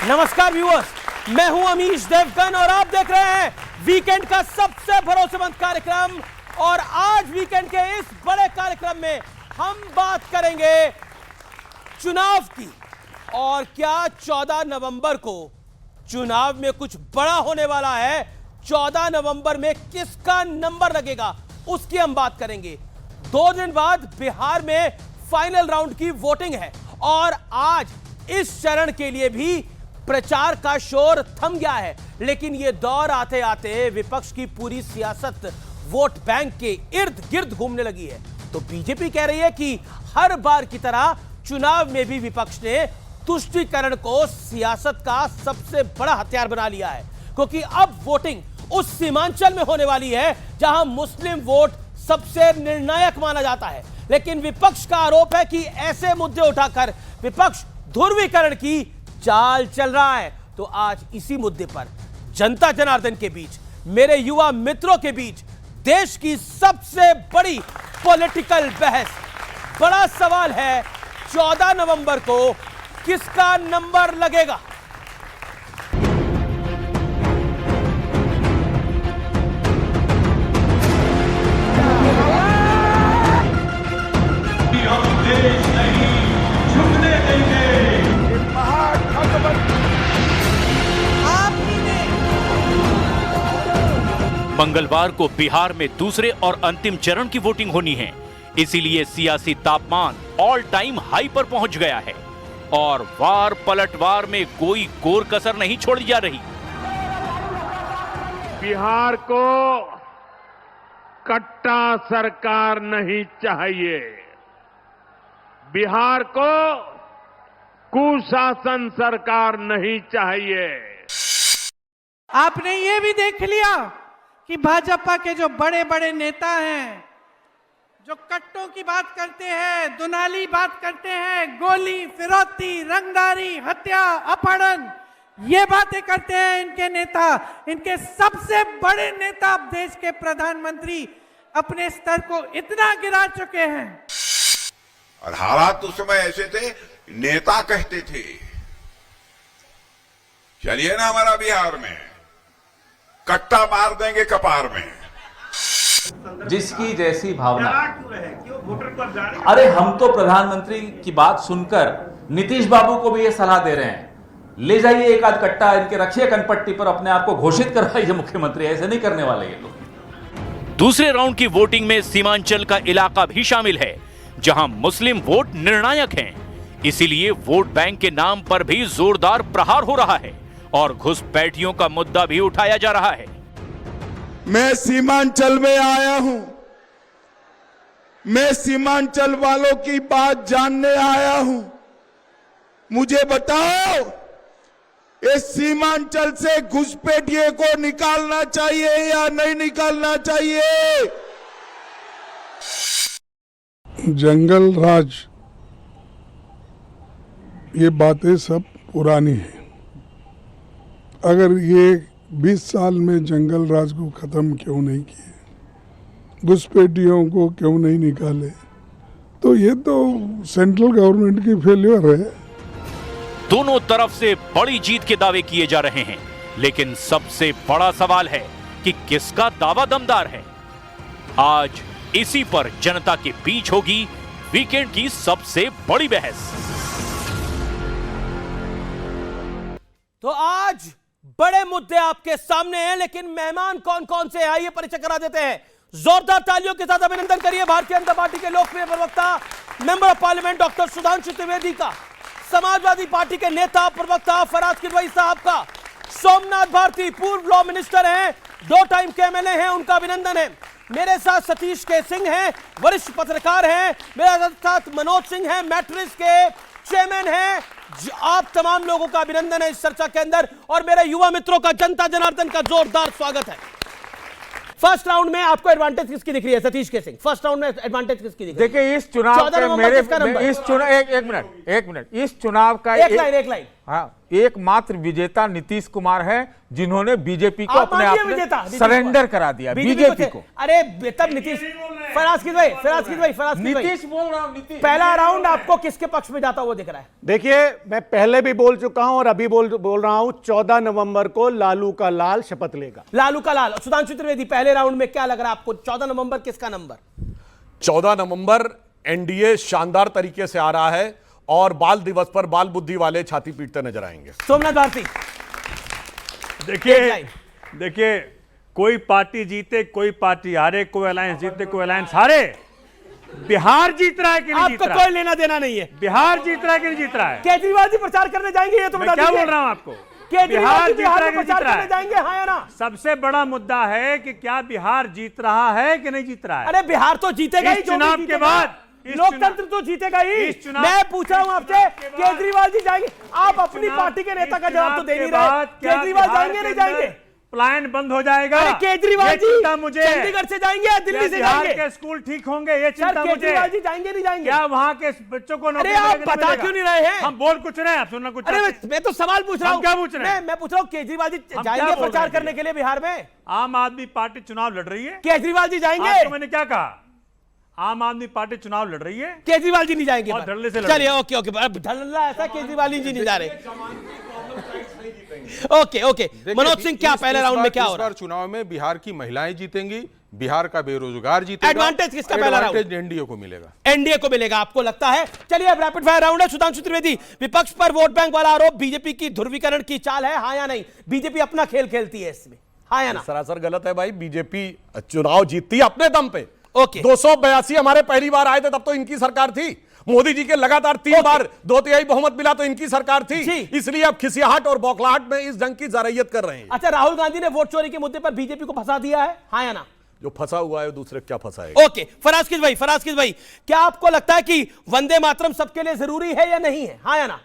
नमस्कार व्यूअर्स, मैं हूं अमीश देवगन और आप देख रहे हैं वीकेंड का सबसे भरोसेमंद कार्यक्रम। और आज वीकेंड के इस बड़े कार्यक्रम में हम बात करेंगे चुनाव की। और क्या 14 नवंबर को चुनाव में कुछ बड़ा होने वाला है। 14 नवंबर में किसका नंबर लगेगा उसकी हम बात करेंगे। 2 दिन बाद बिहार में फाइनल राउंड की वोटिंग है और आज इस चरण के लिए भी प्रचार का शोर थम गया है। लेकिन यह दौर आते आते विपक्ष की पूरी सियासत वोट बैंक के इर्द गिर्द घूमने लगी है। तो बीजेपी कह रही है कि हर बार की तरह चुनाव में भी विपक्ष ने तुष्टीकरण को सियासत का सबसे बड़ा हथियार बना लिया है, क्योंकि अब वोटिंग उस सीमांचल में होने वाली है जहां मुस्लिम वोट सबसे निर्णायक माना जाता है। लेकिन विपक्ष का आरोप है कि ऐसे मुद्दे उठाकर विपक्ष ध्रुवीकरण की चाल चल रहा है। तो आज इसी मुद्दे पर जनता जनार्दन के बीच, मेरे युवा मित्रों के बीच देश की सबसे बड़ी पॉलिटिकल बहस। बड़ा सवाल है 14 नवंबर को किसका नंबर लगेगा। मंगलवार को बिहार में दूसरे और अंतिम चरण की वोटिंग होनी है, इसीलिए सियासी तापमान ऑल टाइम हाई पर पहुंच गया है और वार पलटवार में कोई कोर कसर नहीं छोड़ी जा रही। बिहार को कट्टा सरकार नहीं चाहिए, बिहार को कुशासन सरकार नहीं चाहिए। आपने ये भी देख लिया कि भाजपा के जो बड़े बड़े नेता हैं, जो कट्टों की बात करते हैं, दुनाली बात करते हैं, गोली, फिरौती, रंगदारी, हत्या, अपहरण, ये बातें करते हैं इनके नेता। इनके सबसे बड़े नेता अब देश के प्रधानमंत्री अपने स्तर को इतना गिरा चुके हैं। और हालात उस समय ऐसे थे, नेता कहते थे चलिए ना हमारा बिहार में कट्टा मार देंगे कपार में। जिसकी जैसी भावना। अरे हम तो प्रधानमंत्री की बात सुनकर नीतीश बाबू को भी ये सलाह दे रहे हैं, ले जाइए एक आध कट्टा इनके रखिए कनपट्टी पर, अपने आप को घोषित करवाइए मुख्यमंत्री। ऐसे नहीं करने वाले ये लोग। दूसरे राउंड की वोटिंग में सीमांचल का इलाका भी शामिल है, जहां मुस्लिम वोट निर्णायक हैं। इसीलिए वोट बैंक के नाम पर भी जोरदार प्रहार हो रहा है और घुसपैठियों का मुद्दा भी उठाया जा रहा है। मैं सीमांचल में आया हूं, मैं सीमांचल वालों की बात जानने आया हूं। मुझे बताओ, इस सीमांचल से घुसपैठिए को निकालना चाहिए या नहीं निकालना चाहिए? जंगल राज, ये बातें सब पुरानी हैं। अगर ये 20 साल में जंगल राज को खत्म क्यों नहीं किए, घुसपैठियों को क्यों नहीं निकाले, तो ये तो सेंट्रल गवर्नमेंट की फेल्योर है। दोनों तरफ से बड़ी जीत के दावे किए जा रहे हैं, लेकिन सबसे बड़ा सवाल है कि किसका दावा दमदार है। आज इसी पर जनता के बीच होगी वीकेंड की सबसे बड़ी बहस। तो आज बड़े मुद्दे आपके सामने हैं, लेकिन मेहमान कौन कौन से आइए परिचय करा देते हैं। जोरदार तालियों के साथ अभिनंदन करिए भारतीय जनता पार्टी के लोकप्रिय प्रवक्ता, member of parliament doctor Sudhanshu Trivedi का, समाजवादी पार्टी के नेता प्रवक्ता फराज किदवई साहब का, सोमनाथ भारती पूर्व लॉ मिनिस्टर हैं, 2 टाइम के एमएलए हैं, उनका अभिनंदन है। मेरे साथ सतीश के सिंह हैं, वरिष्ठ पत्रकार हैं। मेरे साथ मनोज सिंह हैं, मैट्रिक्स के चेयरमैन हैं। आप तमाम लोगों का अभिनंदन है इस चर्चा के अंदर और मेरे युवा मित्रों का जनता जनार्दन का जोरदार स्वागत है। फर्स्ट राउंड में आपको एडवांटेज किसकी दिख रही है सतीश के सिंह? फर्स्ट राउंड में एडवांटेज किसकी दिख रही है? देखिए इस चुनाव के मेरे इस चुनाव एक मिनट इस चुनाव का एक लाइन हाँ, एकमात्र विजेता नीतीश कुमार है, जिन्होंने बीजेपी को अपने आप में सरेंडर करा दिया बीजेपी को। अरे तब नीतीश फराज भाई नीतीश बोल रहा हूं, नीतीश। पहला राउंड आपको किसके पक्ष में जाता हुआ दिख रहा है? देखिए, मैं पहले भी बोल चुका हूं और अभी बोल रहा हूं, 14 नवंबर को लालू का लाल शपथ लेगा। लालू का लाल। सुधांशु त्रिवेदी, पहले राउंड में क्या लग रहा है आपको? 14 नवंबर किसका नंबर? 14 नवंबर एनडीए शानदार तरीके से आ रहा है और बाल दिवस पर बाल बुद्धि वाले छाती पीटते नजर आएंगे। सोमनाथ भारती। देखिए, कोई पार्टी जीते, कोई पार्टी हारे, कोई अलायंस जीते, कोई अलायंस हारे, बिहार जीत रहा है कि नहीं जीत रहा है? आपको कोई लेना देना नहीं है। बिहार जीत रहा है कि नहीं जीत रहा है? केजरीवाल जी प्रचार करने जाएंगे, ये तो बता दीजिए। क्या बोल रहा हूं आपको? केजरीवाल जी जीत रहा है कि नहीं प्रचार जीत रहा करने है? जाएंगे, हाँ या ना? सबसे बड़ा मुद्दा है कि क्या बिहार जीत रहा है कि नहीं जीत रहा है? अरे बिहार तो जीतेगा ही, इस चुनाव के बाद, लोकतंत्र तो जीतेगा ही। मैं पूछ रहा हूं आपसे, केजरीवाल जी जाएंगे? आप अपनी पार्टी के नेता का जवाब तो दे नहीं रहे। केजरीवाल जाएंगे नहीं जाएंगे? पलायन बंद हो जाएगा? अरे केजरीवाल जी मुझे चंडीगढ़ से जाएंगे या दिल्ली से जाएंगे? के स्कूल ठीक होंगे, ये चिंता मुझे। केजरीवाल जी जाएंगे नहीं जाएंगे? क्या वहां के बच्चों को अरे आप बता क्यों नहीं रहे हैं? हम बोल कुछ रहे हैं, आप सुनना कुछ। अरे मैं तो सवाल पूछ रहा हूं। क्या पूछ रहे हैं? मैं पूछ रहा हूं, केजरीवाल जी जाएंगे प्रचार करने के लिए बिहार में? आम आदमी पार्टी चुनाव लड़ रही है। केजरीवाल जी जाएंगे? आपको मैंने क्या कहा? आम आदमी पार्टी चुनाव लड़ रही है, केजरीवाल जी नहीं जाएंगे। और धड़ल्ले से चलिए, ओके धड़ल्ला ऐसा, केजरीवाल जी नहीं जा रहे। ओके मनोज सिंह, क्या पहले राउंड में क्या हो रहा है? चुनाव में बिहार की महिलाएं जीतेंगी, बिहार का बेरोजगार जीतेगा। एडवांटेज किसका? पहला राउंड एनडीए को मिलेगा। एनडीए को मिलेगा, आपको लगता है? चलिए अब रैपिड फायर राउंड है। सुधांशु त्रिवेदी, विपक्ष पर वोट बैंक वाला आरोप बीजेपी की ध्रुवीकरण की चाल है, हाँ या नहीं? बीजेपी अपना खेल खेलती है इसमें, हाँ या ना? सरासर गलत है भाई। बीजेपी चुनाव जीतती है अपने दम पे। ओके। 282 हमारे पहली बार आए थे, तब तो इनकी सरकार थी। मोदी जी के लगातार 3 बार 2/3 बहुमत मिला तो इनकी सरकार थी। इसलिए अब खिसियाहट और बौखलाहट में इस जंग की जरयत कर रहे हैं। अच्छा, राहुल गांधी ने वोट चोरी के मुद्दे पर बीजेपी को फंसा दिया है, हाँ या ना? जो फंसा हुआ है दूसरे क्या फंसा है? ओके, फराज किस भाई, क्या आपको लगता है कि वंदे मातरम सबके लिए जरूरी है या नहीं है, हाँ या ना?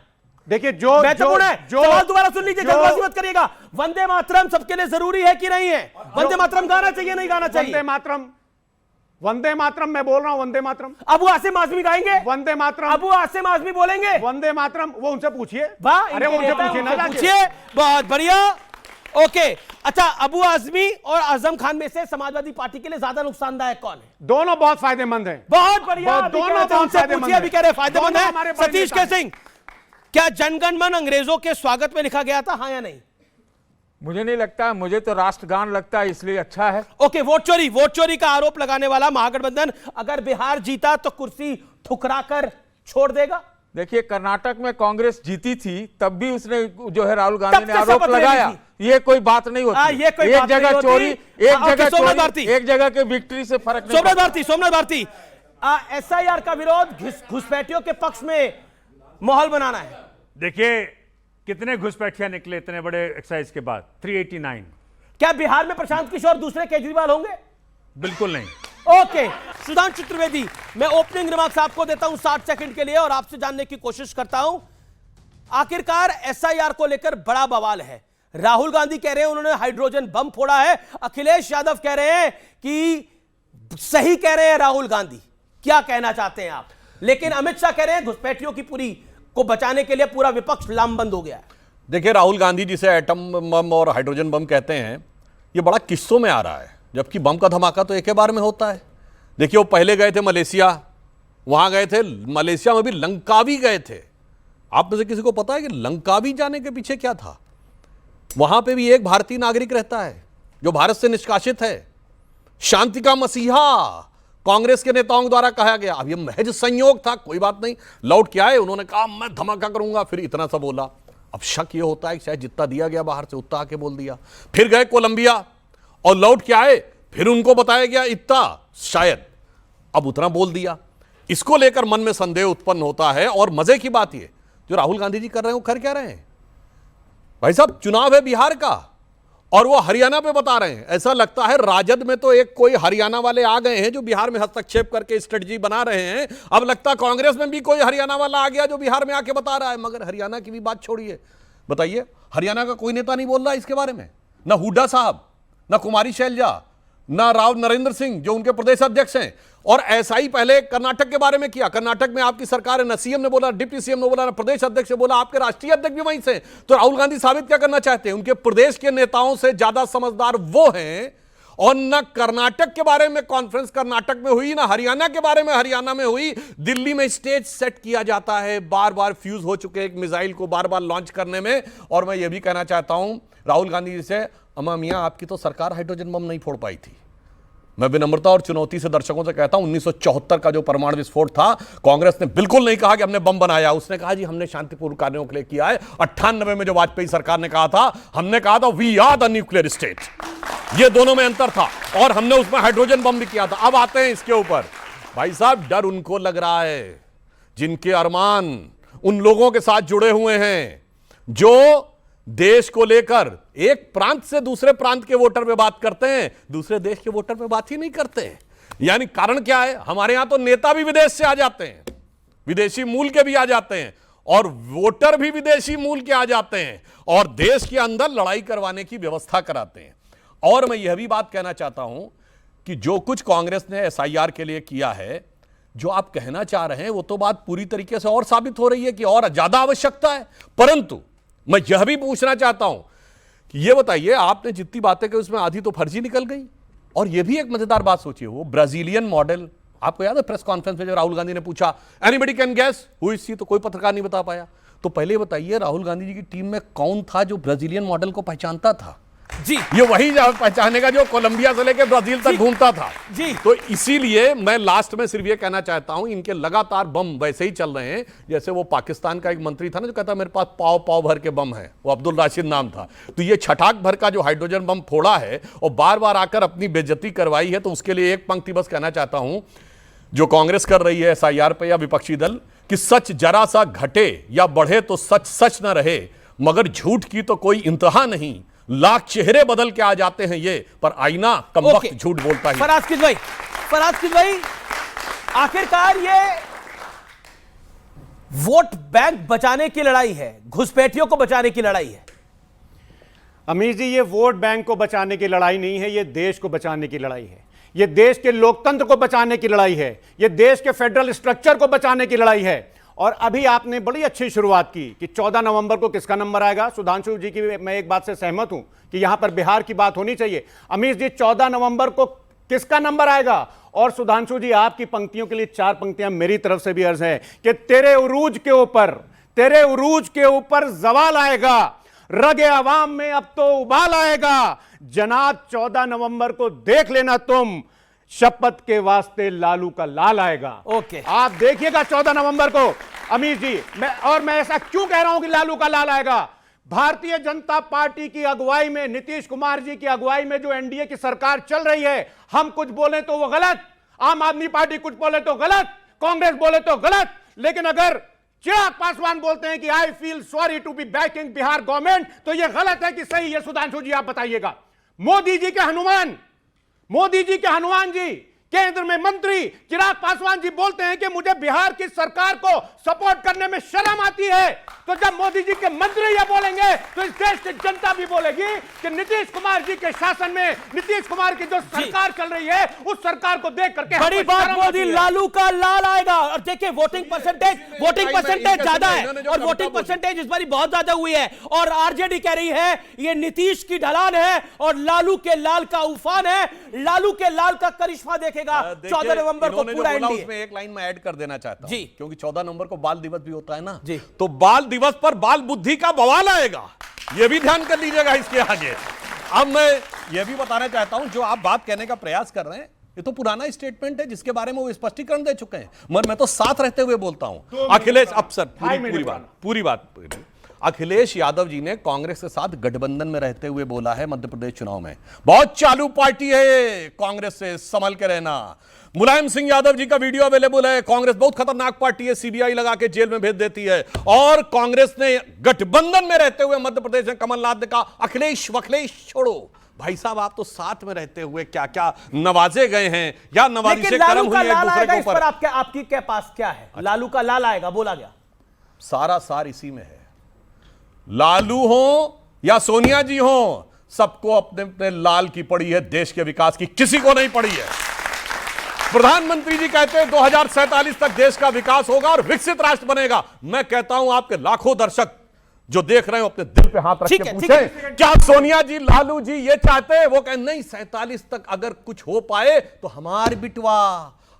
देखिए, जो सवाल दोबारा सुन लीजिए, जल्दबाजी मत करिएगा। वंदे मातरम सबके लिए जरूरी है कि नहीं है? वंदे मातरम गाना चाहिए नहीं गाना चाहिए? वंदे मातरम मैं बोल रहा हूं, वंदे मातरम। अबू आसिम आजमी गाएंगे? वंदे मातरम। अबू आसिम आजमी बोलेंगे वंदे मातरम? वो उनसे पूछिए। अरे वो उनसे पूछिए ना, पूछिए। बहुत बढ़िया। ओके, अच्छा, अबू आजमी और आजम खान में से समाजवादी पार्टी के लिए ज्यादा नुकसानदायक कौन है? दोनों बहुत फायदेमंद हैं। बहुत बढ़िया, दोनों बहुत फायदेमंद अभी कह रहे फायदेमंद है। सतीश के सिंह, क्या जनगण मन अंग्रेजों के स्वागत में लिखा गया था, हाँ या नहीं? मुझे नहीं लगता, मुझे तो राष्ट्रगान लगता है, इसलिए अच्छा है। ओके, वोट चोरी का आरोप लगाने वाला महागठबंधन अगर बिहार जीता तो कुर्सी ठुकरा कर छोड़ देगा? देखिए, कर्नाटक में कांग्रेस जीती थी, तब भी उसने जो है राहुल गांधी ने आरोप लगाया। ये कोई बात नहीं होती। एक जगह चोरी, एक जगह के विक्ट्री से फर्क नहीं। सोमनाथ भारती, SIR का विरोध घुसपैठियों के पक्ष में माहौल बनाना है। देखिए, कितने घुसपैठिया निकले इतने बड़े एक्सरसाइज के बाद? 389। क्या बिहार में प्रशांत किशोर दूसरे केजरीवाल होंगे? बिल्कुल नहीं। ओके, सुधांशु त्रिवेदी, मैं ओपनिंग रिमार्क्स आपको देता हूं 60 सेकंड के लिए और आपसे जानने की कोशिश करता हूं। आखिरकार SIR को लेकर बड़ा बवाल है। राहुल गांधी कह रहे हैं उन्होंने हाइड्रोजन बम फोड़ा है, अखिलेश यादव कह रहे हैं कि सही कह रहे हैं राहुल गांधी। क्या कहना चाहते हैं आप? लेकिन अमित शाह कह रहे हैं घुसपैठियों की पूरी को बचाने के लिए पूरा विपक्ष लामबंद हो गया है। देखिए, राहुल गांधी जिसे एटम बम और हाइड्रोजन बम कहते हैं, ये बड़ा किस्सों में आ रहा है, जबकि बम का धमाका तो एक ही बार में होता है। देखिए, वो पहले गए थे मलेशिया, वहां गए थे, मलेशिया में भी लंकावी गए थे। आप में से किसी को पता है कि लंकावी जाने के पीछे क्या था? वहां पे भी एक भारतीय नागरिक रहता है जो भारत से निष्कासित है, शांति का मसीहा कांग्रेस के नेताओं द्वारा कहा गया। अब ये महज संयोग था, कोई बात नहीं, लौट के आए, उन्होंने कहा मैं धमाका करूंगा, फिर इतना सा बोला। अब शक ये होता है कि शायद जितना दिया गया बाहर से उतना आके बोल दिया। फिर गए कोलंबिया और लौट के आए, फिर उनको बताया गया इतना, शायद अब उतना बोल दिया। इसको लेकर मन में संदेह उत्पन्न होता है। और मजे की बात ये जो राहुल गांधी जी कर रहे हैं, वो कर क्या रहे हैं? भाई साहब, चुनाव है बिहार का और वो हरियाणा पे बता रहे हैं। ऐसा लगता है राजद में तो एक कोई हरियाणा वाले आ गए हैं जो बिहार में हस्तक्षेप करके स्ट्रेटजी बना रहे हैं। अब लगता है कांग्रेस में भी कोई हरियाणा वाला आ गया जो बिहार में आके बता रहा है। मगर हरियाणा की भी बात छोड़िए, बताइए, हरियाणा का कोई नेता नहीं बोल रहा इसके बारे में, ना हुड्डा साहब, ना कुमारी शैलजा, ना राव नरेंद्र सिंह जो उनके प्रदेश अध्यक्ष हैं। और ऐसा ही पहले कर्नाटक के बारे में किया। कर्नाटक में आपकी सरकार है, ना सीएम ने बोला, डिप्टी सीएम ने बोला, ना प्रदेश अध्यक्ष ने बोला, आपके राष्ट्रीय अध्यक्ष भी वहीं से। तो राहुल गांधी साबित क्या करना चाहते हैं? उनके प्रदेश के नेताओं से ज्यादा समझदार वो हैं और न कर्नाटक के बारे में कॉन्फ्रेंस कर्नाटक में हुई, ना हरियाणा के बारे में हरियाणा में हुई। दिल्ली में स्टेज सेट किया जाता है, बार बार फ्यूज हो चुके एक मिसाइल को बार बार लॉन्च करने में। और मैं यह भी कहना चाहता हूं राहुल गांधी जी से, अम्मा मियां आपकी तो सरकार हाइड्रोजन बम नहीं फोड़ पाई थी। मैं विनम्रता और चुनौती से दर्शकों से कहता हूं 1974 का जो परमाणु विस्फोट था, कांग्रेस ने बिल्कुल नहीं कहा कि हमने बम बनाया। उसने कहा जी हमने शांतिपूर्ण कार्यों के लिए किया है। 98 में जो वाजपेयी सरकार ने कहा था, हमने कहा था we are the nuclear state. ये दोनों में अंतर था और हमने उसमें हाइड्रोजन बम भी किया था। अब आते हैं इसके ऊपर। भाई साहब, डर उनको लग रहा है जिनके अरमान उन लोगों के साथ जुड़े हुए हैं जो देश को लेकर एक प्रांत से दूसरे प्रांत के वोटर पे बात करते हैं, दूसरे देश के वोटर पे बात ही नहीं करते हैं। यानी कारण क्या है? हमारे यहां तो नेता भी विदेश से आ जाते हैं, विदेशी मूल के भी आ जाते हैं, और वोटर भी विदेशी मूल के आ जाते हैं, और देश के अंदर लड़ाई करवाने की व्यवस्था कराते हैं। और मैं यह भी बात कहना चाहता हूं कि जो कुछ कांग्रेस ने SIR के लिए किया है, जो आप कहना चाह रहे हैं, वो तो बात पूरी तरीके से और साबित हो रही है कि और ज्यादा आवश्यकता है। परंतु मैं यह भी पूछना चाहता हूं कि यह बताइए, आपने जितनी बातें की उसमें आधी तो फर्जी निकल गई। और यह भी एक मजेदार बात सोचिए, वो ब्राजीलियन मॉडल, आपको याद है प्रेस कॉन्फ्रेंस में जो राहुल गांधी ने पूछा anybody can guess who is she, तो कोई पत्रकार नहीं बता पाया। तो पहले बताइए राहुल गांधी जी की टीम में कौन था जो ब्राजीलियन मॉडल को पहचानता था? जी, ये वही पहचानेगा जो कोलंबिया से लेकर ब्राजील तक घूमता था। जी, तो इसीलिए मैं लास्ट में सिर्फ ये कहना चाहता हूं, इनके लगातार बम वैसे ही चल रहे हैं जैसे वो पाकिस्तान का एक मंत्री था ना जो कहता मेरे पास पाव पाव भर के बम है, वो अब्दुल राशिद नाम था। तो ये छटाक भर का जो हाइड्रोजन बम फोड़ा है और बार बार आकर अपनी बेइज्जती करवाई है, तो उसके लिए एक पंक्ति बस कहना चाहता हूं जो कांग्रेस कर रही है SIR पे या विपक्षी दल, कि सच जरा सा घटे या बढ़े तो सच सच न रहे, मगर झूठ की तो कोई इंतहा नहीं, लाख चेहरे बदल के आ जाते हैं ये, पर आईना कम वक्त झूठ बोलता है। फराज भाई, आखिरकार ये वोट बैंक बचाने की लड़ाई है, घुसपैठियों को बचाने की लड़ाई है। अमीर जी, ये वोट बैंक को बचाने की लड़ाई नहीं है, ये देश को बचाने की लड़ाई है। ये देश के लोकतंत्र को बचाने की लड़ाई है, ये देश के फेडरल स्ट्रक्चर को बचाने की लड़ाई है। और अभी आपने बड़ी अच्छी शुरुआत की कि 14 नवंबर को किसका नंबर आएगा। सुधांशु जी की मैं एक बात से सहमत हूं कि यहां पर बिहार की बात होनी चाहिए। अमीश जी, 14 नवंबर को किसका नंबर आएगा? और सुधांशु जी, आपकी पंक्तियों के लिए 4 पंक्तियां मेरी तरफ से भी अर्ज है कि तेरे उरूज के ऊपर जवाल आएगा, रगे अवाम में अब तो उबाल आएगा। जनाब 14 नवंबर को देख लेना तुम, शपथ के वास्ते लालू का लाल आएगा। ओके, आप देखिएगा 14 नवंबर को। अमीर जी, मैं ऐसा क्यों कह रहा हूं कि लालू का लाल आएगा? भारतीय जनता पार्टी की अगुवाई में, नीतीश कुमार जी की अगुवाई में जो NDA की सरकार चल रही है, हम कुछ बोले तो वो गलत, आम आदमी पार्टी कुछ बोले तो गलत, कांग्रेस बोले तो गलत, लेकिन अगर चिराग पासवान बोलते हैं कि I feel sorry to be backing Bihar government, तो ये गलत है कि सही? ये सुधांशु जी आप बताइएगा। मोदी जी के हनुमान जी, केंद्र में मंत्री चिराग पासवान जी बोलते हैं कि मुझे बिहार की सरकार को सपोर्ट करने में शर्म आती है। तो जब मोदी जी के मंत्री ये बोलेंगे तो इस देश की जनता भी बोलेगी कि नीतीश कुमार जी के शासन में, नीतीश कुमार की जो सरकार चल रही है, उस सरकार को देख करके बड़ी बात मोदी, लालू का लाल आएगा। और देखिए वोटिंग परसेंटेज ज्यादा है, और वोटिंग परसेंटेज इस बार बहुत ज्यादा हुई है। और आरजेडी कह रही है ये नीतीश की ढलान है और लालू के लाल का उफान है, लालू के लाल का करिश्मा देखेगा 14 नवंबर को पूरा इंडिया। उसमें एक लाइन में ऐड कर देना चाहता हूं जी, क्योंकि 14 नवंबर को बाल दिवस भी होता है ना जी, तो बाल दिवस पर बाल बुद्धि का बवाल आएगा, यह भी ध्यान कर लीजिएगा इसके आगे। अब मैं यह भी बताना चाहता हूं, जो आप बात कहने का प्रयास कर रहे हैं, ये तो पुराना स्टेटमेंट है जिसके बारे में वो स्पष्टीकरण दे चुके हैं, मगर मैं तो साथ रहते हुए बोलता हूं। अखिलेश, अब सर पूरी बात अखिलेश यादव जी ने कांग्रेस के साथ गठबंधन में रहते हुए बोला है मध्य प्रदेश चुनाव में, बहुत चालू पार्टी है कांग्रेस से संभल के रहना। मुलायम सिंह यादव जी का वीडियो अवेलेबल है, कांग्रेस बहुत खतरनाक पार्टी है, CBI लगा के जेल में भेज देती है। और कांग्रेस ने गठबंधन में रहते हुए मध्य प्रदेश में कमलनाथ ने कहा अखिलेश वखलेश छोड़ो। भाई साहब, आप तो साथ में रहते हुए क्या क्या नवाजे गए हैं या नवाजी से कर्म हुई है एक दूसरे के ऊपर। आपकी क्या पास क्या है? लालू का लाल आएगा बोला गया, सारा सार इसी में है। लालू हो या सोनिया जी हो, सबको अपने अपने लाल की पड़ी है, देश के विकास की किसी को नहीं पड़ी है। प्रधानमंत्री जी कहते हैं 2047 तक देश का विकास होगा और विकसित राष्ट्र बनेगा। मैं कहता हूं आपके लाखों दर्शक जो देख रहे हो अपने दिल पे हाथ रख के पूछें, क्या सोनिया जी, लालू जी ये चाहते हैं? वो कहें नहीं, 47 तक अगर कुछ हो पाए तो हमार बिटवा,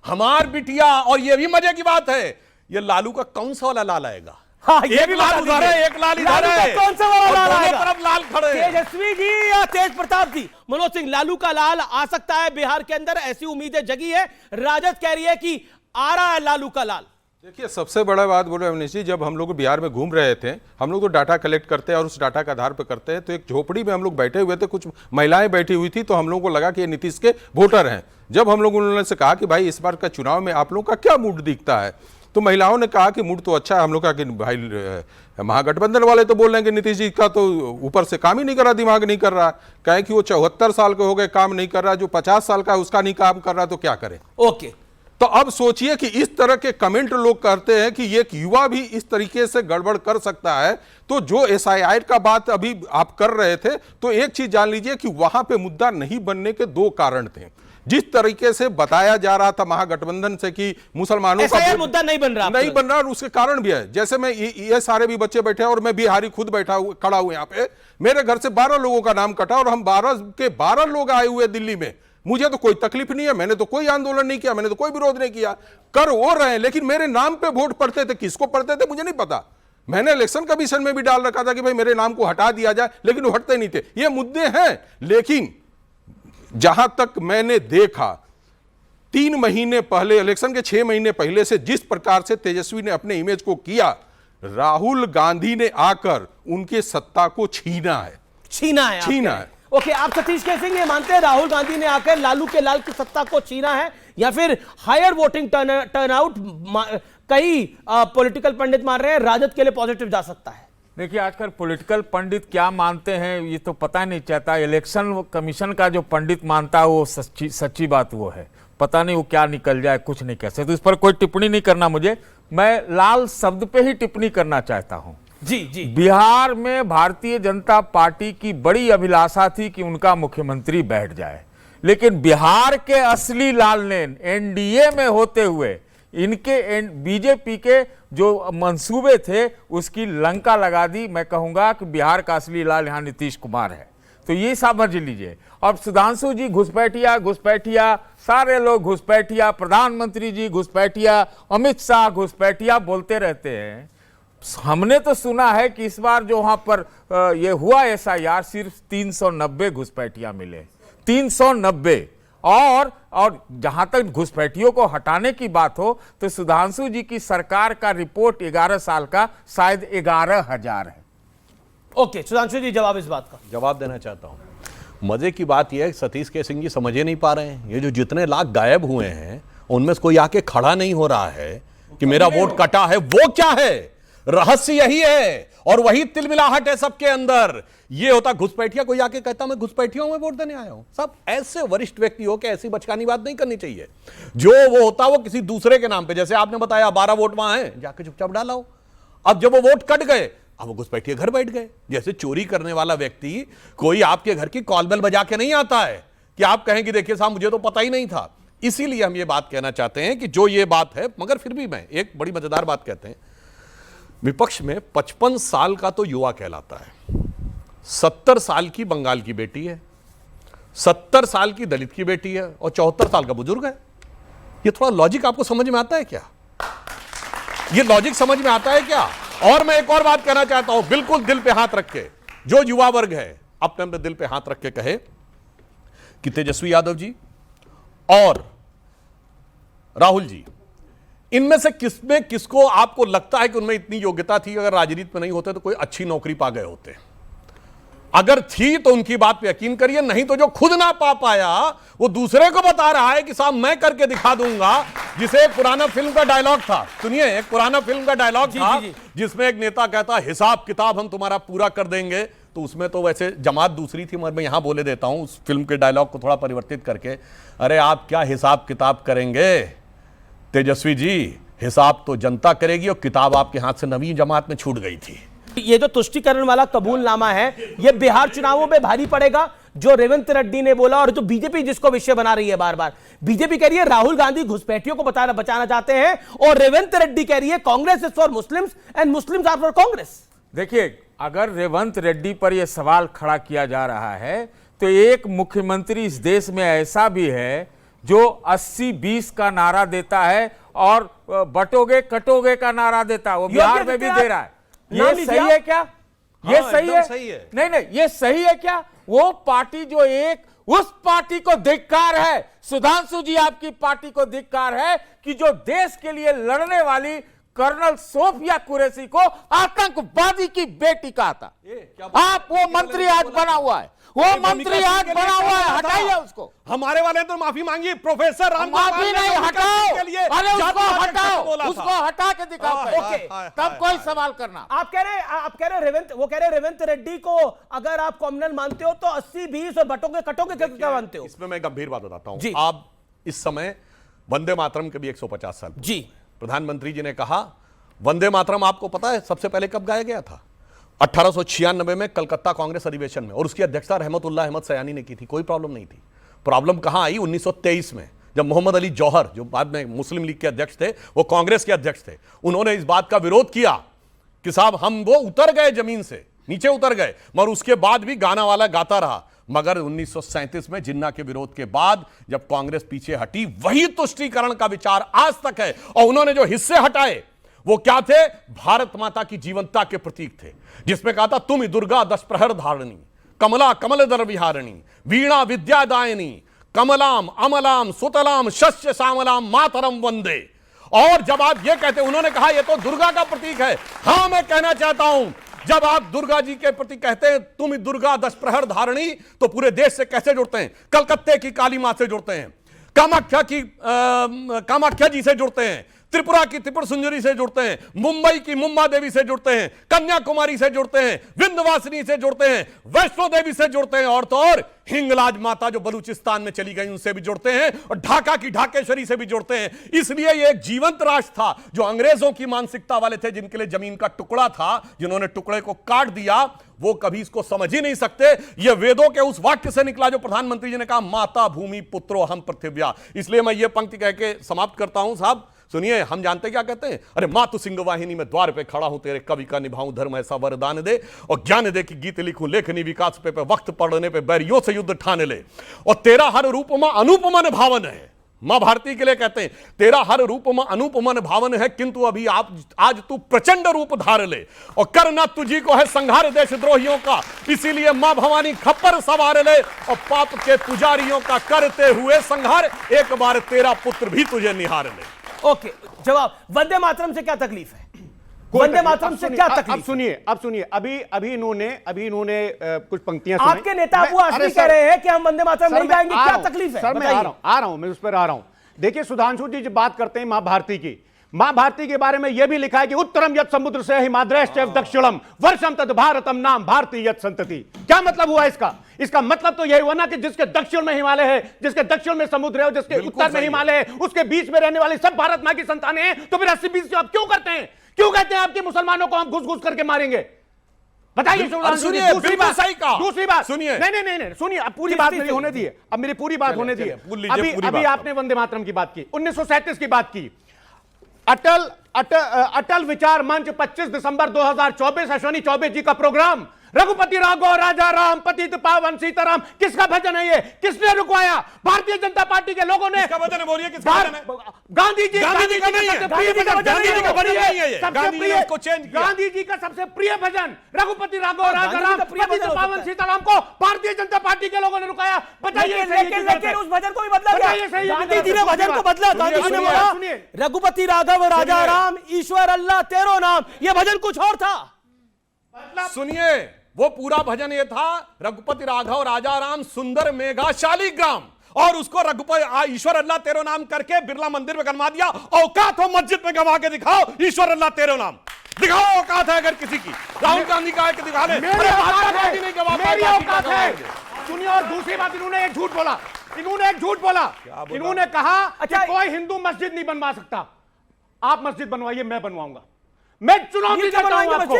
हमार बिटिया। और ये भी मजे की बात है, ये लालू का कौन सा वाला लाल आएगा? हाँ, एक लाल उधर है, एक लाल इधर है, कौन सा वाला लाल आएगा? तरफ लाल खड़े, तेजस्वी जी या तेज प्रताप जी? मनोज सिंह, लालू का लाल आ सकता है बिहार के अंदर, ऐसी उम्मीदें जगी है। राजद कह रही है कि आ रहा है लालू का लाल। देखिए, सबसे बड़ा बात बोले अवनीश जी, जब हम लोग बिहार में घूम रहे थे, हम लोग तो डाटा कलेक्ट करते हैं और उस डाटा के आधार पर करते हैं। तो एक झोपड़ी में हम लोग बैठे हुए थे, कुछ महिलाएं बैठी हुई थी, तो हम लोगों को लगा कि ये नीतीश के वोटर हैं। जब हम लोग उन्होंने से कहा कि भाई इस बार का चुनाव में आप लोगों का क्या मूड दिखता है, तो महिलाओं ने कहा कि मूड तो अच्छा है। हम लोग कहा कि भाई महागठबंधन वाले तो बोल रहे हैं कि नीतीश जी का तो ऊपर से काम ही नहीं कर रहा, दिमाग नहीं कर रहा। कहें कि वो 74 साल के हो गए, काम नहीं कर रहा, जो 50 साल का है उसका नहीं काम कर रहा, तो क्या करें? ओके, तो अब सोचिए कि इस तरह के कमेंट लोग करते हैं कि एक युवा भी इस तरीके से गड़बड़ कर सकता है। तो जो SIR का बात अभी आप कर रहे थे, तो एक चीज जान लीजिए कि वहां पे मुद्दा नहीं बनने के 2 कारण थे। जिस तरीके से बताया जा रहा था महागठबंधन से कि मुसलमानों का मुद्दा नहीं बन रहा, और उसके कारण भी है। जैसे मैं ये सारे भी बच्चे बैठे हैं और मैं बिहारी खुद खड़ा हुआ यहाँ पे, मेरे घर से 12 लोगों का नाम कटा और हम 12 के 12 लोग आए हुए दिल्ली में। मुझे तो कोई तकलीफ नहीं है, मैंने तो कोई आंदोलन नहीं किया, मैंने तो कोई विरोध नहीं किया। कर वो रहे, लेकिन मेरे नाम पे वोट पड़ते थे, किसको पड़ते थे मुझे नहीं पता। मैंने इलेक्शन कमीशन में भी डाल रखा था कि भाई मेरे नाम को हटा दिया जाए, लेकिन वो हटते नहीं थे। ये मुद्दे हैं, लेकिन जहां तक मैंने देखा 3 महीने पहले, इलेक्शन के 6 महीने पहले से जिस प्रकार से तेजस्वी ने अपने इमेज को किया, राहुल गांधी ने आकर उनके सत्ता को छीना है। ओके, आप सतीश के सिंह ये मानते हैं राहुल गांधी ने आकर लालू के लाल की सत्ता को छीना है, या फिर हायर वोटिंग टर्नआउट? कई पॉलिटिकल पंडित मान रहे हैं राजद के लिए पॉजिटिव जा सकता है। देखिए, आजकल पॉलिटिकल पंडित क्या मानते हैं ये तो पता नहीं चाहता। इलेक्शन कमीशन का जो पंडित मानता है वो सच्ची बात वो है, पता नहीं वो क्या निकल जाए, कुछ नहीं कह सकते। तो इस पर कोई टिप्पणी नहीं करना मुझे। मैं लाल शब्द पे ही टिप्पणी करना चाहता हूं। जी, बिहार में भारतीय जनता पार्टी की बड़ी अभिलाषा थी कि उनका मुख्यमंत्री बैठ जाए, लेकिन बिहार के असली लाल ने NDA में होते हुए इनके बीजेपी के जो मंसूबे थे उसकी लंका लगा दी। मैं कहूंगा कि बिहार का असली लाल यहां नीतीश कुमार है, तो ये समझ लीजिए। और सुधांशु जी घुसपैठिया, सारे लोग घुसपैठिया, प्रधानमंत्री जी घुसपैठिया, अमित शाह घुसपैठिया बोलते रहते हैं। हमने तो सुना है कि इस बार जो वहां पर ये हुआ SIR, सिर्फ 390 घुसपैठिया मिले, 390। और जहां तक घुसपैठियों को हटाने की बात हो तो सुधांशु जी की सरकार का रिपोर्ट 11 साल का शायद 11,000 है। ओके, सुधांशु जी जवाब इस बात का जवाब देना चाहता हूं। मजे की बात यह है सतीश के सिंह जी समझ ही नहीं पा रहे हैं, ये जो जितने लाख गायब हुए हैं उनमें से कोई आके खड़ा नहीं हो रहा है कि मेरा वोट कटा है। वो क्या है, रहस्य यही है और वही तिलमिलाहट है सबके अंदर। ये होता घुसपैठिया, कोई आके कहता मैं घुसपैठियों में वोट देने आया हूं। सब ऐसे वरिष्ठ व्यक्ति हो के ऐसी बचकानी बात नहीं करनी चाहिए। जो वो होता वो किसी दूसरे के नाम पे, जैसे आपने बताया 12 वोट वहां हैं, जाके चुपचाप डाला हो। अब जब वो वोट कट गए, अब वो घुसपैठिया घर बैठ गए। जैसे चोरी करने वाला व्यक्ति कोई आपके घर की कॉल बेल बजा के नहीं आता है कि आप कहें कि देखिए साहब मुझे तो पता ही नहीं था। इसीलिए हम ये बात कहना चाहते हैं कि जो ये बात है, मगर फिर भी मैं एक बड़ी मजेदार बात कहते हैं, विपक्ष में 55 साल का तो युवा कहलाता है, 70 साल की बंगाल की बेटी है, 70 साल की दलित की बेटी है और 74 साल का बुजुर्ग है। ये थोड़ा लॉजिक आपको समझ में आता है क्या? ये लॉजिक समझ में आता है क्या? और मैं एक और बात कहना चाहता हूं, बिल्कुल दिल पे हाथ रख के, जो युवा वर्ग है अपने अपने दिल पे हाथ रख के कहे कि तेजस्वी यादव जी और राहुल जी, इनमें से किसमें किसको आपको लगता है कि उनमें इतनी योग्यता थी, अगर राजनीति में नहीं होते तो कोई अच्छी नौकरी पा गए होते? अगर थी तो उनकी बात पे यकीन करिए, नहीं तो जो खुद ना पा पाया वो दूसरे को बता रहा है कि साहब मैं करके दिखा दूंगा। जिसे एक पुराना फिल्म का डायलॉग था, सुनिए, एक पुराना फिल्म का डायलॉग था जिसमें एक नेता कहता हिसाब किताब हम तुम्हारा पूरा कर देंगे। तो उसमें तो वैसे जमात दूसरी थी, मगर मैं यहां बोले देता हूं उस फिल्म के डायलॉग को थोड़ा परिवर्तित करके, अरे आप क्या हिसाब किताब करेंगे तेजस्वी जी, हिसाब तो जनता करेगी और किताब आपके हाथ से नवीन जमात में छूट गई थी। ये जो तुष्टिकरण वाला कबूलनामा है, ये बिहार चुनावों में भारी पड़ेगा, जो रेवंत रेड्डी ने बोला और जो बीजेपी जिसको विषय बना रही है बार बार। बीजेपी कह रही है राहुल गांधी घुसपैठियों को बचाना चाहते हैं, और रेवंत रेड्डी कह रही है Congress is for Muslims and Muslims are for Congress. देखिए, अगर रेवंत रेड्डी पर यह सवाल खड़ा किया जा रहा है तो एक मुख्यमंत्री इस देश में ऐसा भी है जो 80-20 का नारा देता है और बटोगे कटोगे का नारा देता है। वो बिहार में भी दे रहा है। ये सही है क्या? ये सही है? नहीं, ये सही है क्या? वो पार्टी जो एक उस पार्टी को धिक्कार है, सुधांशु जी आपकी पार्टी को धिक्कार है कि जो देश के लिए लड़ने वाली कर्नल सोफिया कुरैशी को आतंकवादी की बेटी कहा था। आप वो मंत्री आज बना हुआ है, वो मंत्री आज बना हुआ है, हटाइए उसको। हमारे वाले तो माफी मांगी, प्रोफेसर राम माफी नहीं, हटाओ, अरे उसको हटाओ, उसको हटा के दिखाओ, तब कोई सवाल करना। आप कह रहे रेवंत रेड्डी को अगर आप कॉमनल मानते हो तो 80-20 और बटोगे कटोगे क्या मानते हो? इसमें मैं गंभीर बात बताता हूं। आप इस समय वंदे मातरम के भी 150 साल जी। प्रधानमंत्री जी ने कहा वंदे मातरम आपको पता है सबसे पहले कब गाया गया था? 1896 में कलकत्ता कांग्रेस अधिवेशन में, और उसकी अध्यक्षता रहमतुल्लाह अहमद सयानी ने की थी। कोई प्रॉब्लम नहीं थी। प्रॉब्लम कहां आई? 1923 में, जब मोहम्मद अली जौहर, जो बाद में मुस्लिम लीग के अध्यक्ष थे, वो कांग्रेस के अध्यक्ष थे, उन्होंने इस बात का विरोध किया कि साहब हम वो उतर गए, जमीन से नीचे उतर गए, मगर उसके बाद भी गाना वाला गाता रहा। मगर 1937 में जिन्ना के विरोध के बाद जब कांग्रेस पीछे हटी, वही तुष्टीकरण का विचार आज तक है। और उन्होंने जो हिस्से हटाए वो क्या थे? भारत माता की जीवंतता के प्रतीक थे, जिसमें कहा था तुम दुर्गा दश प्रहर धारिणी, कमला कमलदर विहारिणी, वीणा विद्यादायिनी, कमलाम अमलाम सुतलाम शस्य श्यामलाम मातरम वंदे। और जब आप ये कहते, उन्होंने कहा ये तो दुर्गा का प्रतीक है। हां, मैं कहना चाहता हूं, जब आप दुर्गा जी के प्रति कहते हैं तुम दुर्गा दश प्रहर धारिणी, तो पूरे देश से कैसे जुड़ते हैं? कलकत्ते की काली मां से जुड़ते हैं, कामाख्या जी से जुड़ते हैं, त्रिपुरा की त्रिपुर सुंदरी से जुड़ते हैं, मुंबई की मुंबा देवी से जुड़ते हैं, कन्याकुमारी से जुड़ते हैं, विंध्यवासिनी से जुड़ते हैं, वैष्णो देवी से जुड़ते हैं, और तो और हिंगलाज माता जो बलूचिस्तान में चली गई उनसे भी जुड़ते हैं, और ढाका की ढाकेश्वरी से भी जुड़ते हैं। इसलिए ये एक जीवंत राष्ट्र था। जो अंग्रेजों की मानसिकता वाले थे, जिनके लिए जमीन का टुकड़ा था, जिन्होंने टुकड़े को काट दिया, वो कभी इसको समझ ही नहीं सकते। ये वेदों के उस वाक्य से निकला जो प्रधानमंत्री जी ने कहा, माता भूमि पुत्रो हम पृथिव्या। इसलिए मैं ये पंक्ति कह के समाप्त करता हूं। साहब सुनिए, हम जानते क्या कहते हैं? अरे मातु सिंह वाहिनी में द्वार पे खड़ा हूं, तेरे कवि का निभाऊं धर्म ऐसा वरदान दे, और ज्ञान दे कि गीत लिखूं लेखनी विकास पे वक्त पढ़ने पे बैरियों से युद्ध ठाने ले, और तेरा हर रूपमा अनुपमन भावन है। मां भारती के लिए कहते हैं तेरा हर रूपमा अनुपमन भावन है, किंतु अभी आज तू प्रचंड रूप धार ले, और करना तुझी को है संहार देशद्रोहियों का, इसीलिए मां भवानी खप्पर सवार ले, और पाप के पुजारियों का करते हुए संहार, एक बार तेरा पुत्र भी तुझे निहार ले। ओके, जवाब। वंदे मातरम से क्या तकलीफ है? वंदे मातरम से क्या तकलीफ? अब सुनिए, अभी इन्होंने कुछ पंक्तियां सुनाई। आपके नेता अबू आजमी कह रहे हैं कि हम वंदे मातरम नहीं गाएंगे, क्या तकलीफ है? सर मैं आ रहा हूं, मैं उस पर आ रहा हूं। देखिए सुधांशु जी जब बात करते हैं मां भारती की, मां भारती के बारे में यह भी लिखा है कि उत्तरम यत् समुद्र से हिमाद्रश्च दक्षिणम वर्षम तद भारतम नाम भारती यत् संतति। क्या मतलब हुआ इसका? इसका मतलब तो यही हुआ ना कि जिसके दक्षिण में हिमालय है, जिसके दक्षिण में समुद्र है, और जिसके उत्तर में हिमालय है, उसके बीच में रहने वाले सब भारत मां की संतानें हैं। तो फिर 80-20 आप क्यों करते हैं? क्यों कहते हैं आपके मुसलमानों को हम घुस घुस करके मारेंगे? बताइए। दूसरी बात सुनिए, नहीं सुनिए, अब पूरी बात मेरी होने दी है, अब मेरी पूरी बात होने दी है। अभी आपने वंदे मातरम की बात की, 1937 की बात की। अटल विचार मंच 25 दिसंबर 2024, अश्विनी चौबे जी का प्रोग्राम, रघुपति राघव राजा राम पतित पावन सीताराम। किसका भजन है ये? किसने रुकवाया? भारतीय जनता पार्टी के लोगों ने। किसका भजन है? बोलिए किसका भजन है? गांधी जी का नहीं है, गांधी जी का सबसे प्रिय भजन, रघुपति राघव राजा राम पतित पावन सीताराम को भारतीय जनता पार्टी के लोगों ने रुकाया। बताइए, लेकिन उस भजन को भी बदला गया। गांधी जी ने भजन को बदला। गांधी जी ने बोला रघुपति राघव राजा राम ईश्वर अल्लाह तेरो नाम। ये भजन कुछ और था। सुनिए, वो पूरा भजन ये था, रघुपति राघव राजा राम सुंदर मेघा शालिग्राम, और उसको रघुपति ईश्वर अल्लाह तेरो नाम करके बिरला मंदिर में गनवा दिया। औकात हो मस्जिद में गवा के दिखाओ ईश्वर अल्लाह तेरो नाम, दिखाओ औकात है अगर किसी की। राहुल गांधी का है कि दिखा ले, मेरी औकात है। सुनिए, और दूसरी बात, इन्होंने एक झूठ बोला, इन्होंने कहा कि कोई हिंदू मस्जिद नहीं बनवा सकता। आप मस्जिद बनवाइए, मैं बनवाऊंगा, मैं चुनौती देता हूं आपको।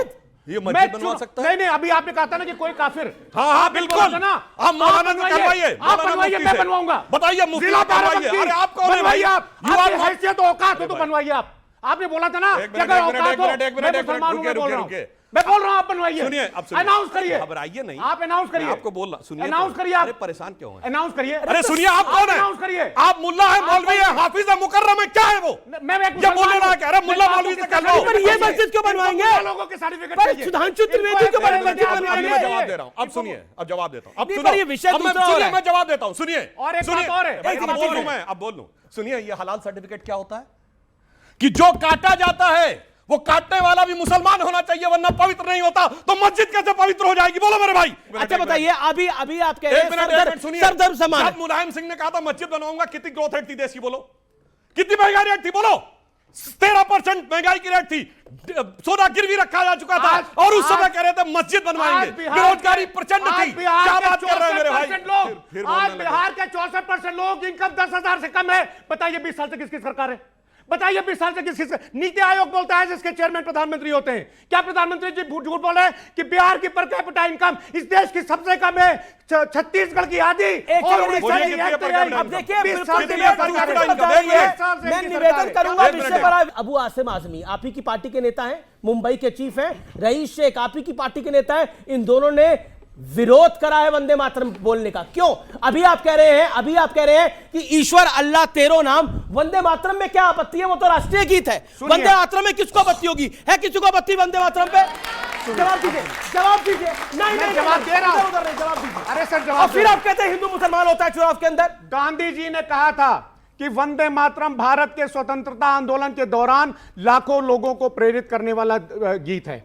ये मस्जिद बनवा सकता है? नहीं, अभी आपने कहा था ना कि कोई काफिर। हाँ बिल्कुल ना, आप मौलाना करवाइए, आप बनवाइए, मैं बनवाऊंगा। बताइए, मुफ्ती बनवाइए। अरे आप कौन है भाई? आपकी हैसियत औकात हो तो बनवाइए। आपने बोला था ना कि अगर औकात हो, मैं मुसलमान हूं, मैं बोल रहा हूं। मैं बोल रहा हूं आप बनवाइए। सुनिए, अब सुनिए, अनाउंस करिए, घबराइए नहीं, आप अनाउंस करिए, आपको बोल रहा, सुनिए, अनाउंस करिए, आप परेशान क्यों हैं? अनाउंस करिए। अरे सुनिए, आप कौन है? अनाउंस करिए। आप मुल्ला है, मौलवी है, हाफिज है, मुकर्रम है, क्या है वो? मैं ये बोलने रहा कह रहा मुल्ला मौलवी से कर लो। पर ये मस्जिद क्यों बनवाएंगे? लोगों के सर्टिफिकेट पर सुधांशु त्रिवेदी क्यों मस्जिद बनवाएंगे? मैं जवाब दे रहा हूं, अब सुनिए, अब जवाब देता हूं, अब नहीं, सुनो, पर ये विषय अब मैं दूसरा हो रहा है। मैं जवाब देता हूं, सुनिए, और एक सुनिए, बात और है, भाई, एक अब बात बोल और लूं है। मैं, अब बोल लूं, सुनिए, ये हलाल सर्टिफिकेट क्या होता है कि जो काटा जाता है वो काटने वाला भी मुसलमान होना चाहिए, वरना पवित्र नहीं होता। तो मस्जिद कैसे पवित्र हो जाएगी? बोलो मेरे भाई। अच्छा बताइए, अभी आप कह रहे हैं सरदर्द समान है। मुलायम सिंह ने कहा था मस्जिद बनवाऊंगा, कितनी ग्रोथ रेट थी देश की? बोलो कितनी महंगाई रेट थी? बोलो 13% महंगाई की रेट थी, सोना गिरवी रखा जा चुका था, और उस समय कह रहे थे मस्जिद बनवाएंगे, बेरोजगारी प्रचंड थी। क्या बात कर रहे हैं मेरे भाई? आज बिहार के 64% लोगों की इनकम 10,000 से कम है। बताइए 20 साल से किसकी सरकार है? बताइए 20 साल से किसकी? नीति आयोग बोलता है जिसके चेयरमैन प्रधानमंत्री होते हैं। क्या प्रधानमंत्री जी झूठ बोल रहे हैं कि बिहार की पर कैपिटा इनकम इस देश की सबसे कम है? छत्तीसगढ़ की आधी और उड़ीसा की एक तिहाई। अब देखिए, मैं निवेदन करूंगा विषय पर। अबू आसिम आजमी आप ही की पार्टी के नेता हैं, मुंबई के चीफ हैं, रईस शेख आप ही की पार्टी के नेता हैं, इन दोनों ने विरोध करा है वंदे मातरम बोलने का। क्यों? अभी आप कह रहे हैं कि ईश्वर अल्लाह तेरो नाम, वंदे मातरम में क्या आपत्ति है? वो तो राष्ट्रीय गीत है। वंदे मातरम में किसको आपत्ति होगी? है किसी को आपत्ति वंदे मातरम पे? जवाब दीजिए। नहीं, जवाब दे रहा हूं। जवाब दीजिए। अरे सर, और फिर आप कहते हैं हिंदू मुसलमान होता है चुनाव के अंदर। गांधी जी ने कहा था कि वंदे मातरम भारत के स्वतंत्रता आंदोलन के दौरान लाखों लोगों को प्रेरित करने वाला गीत है।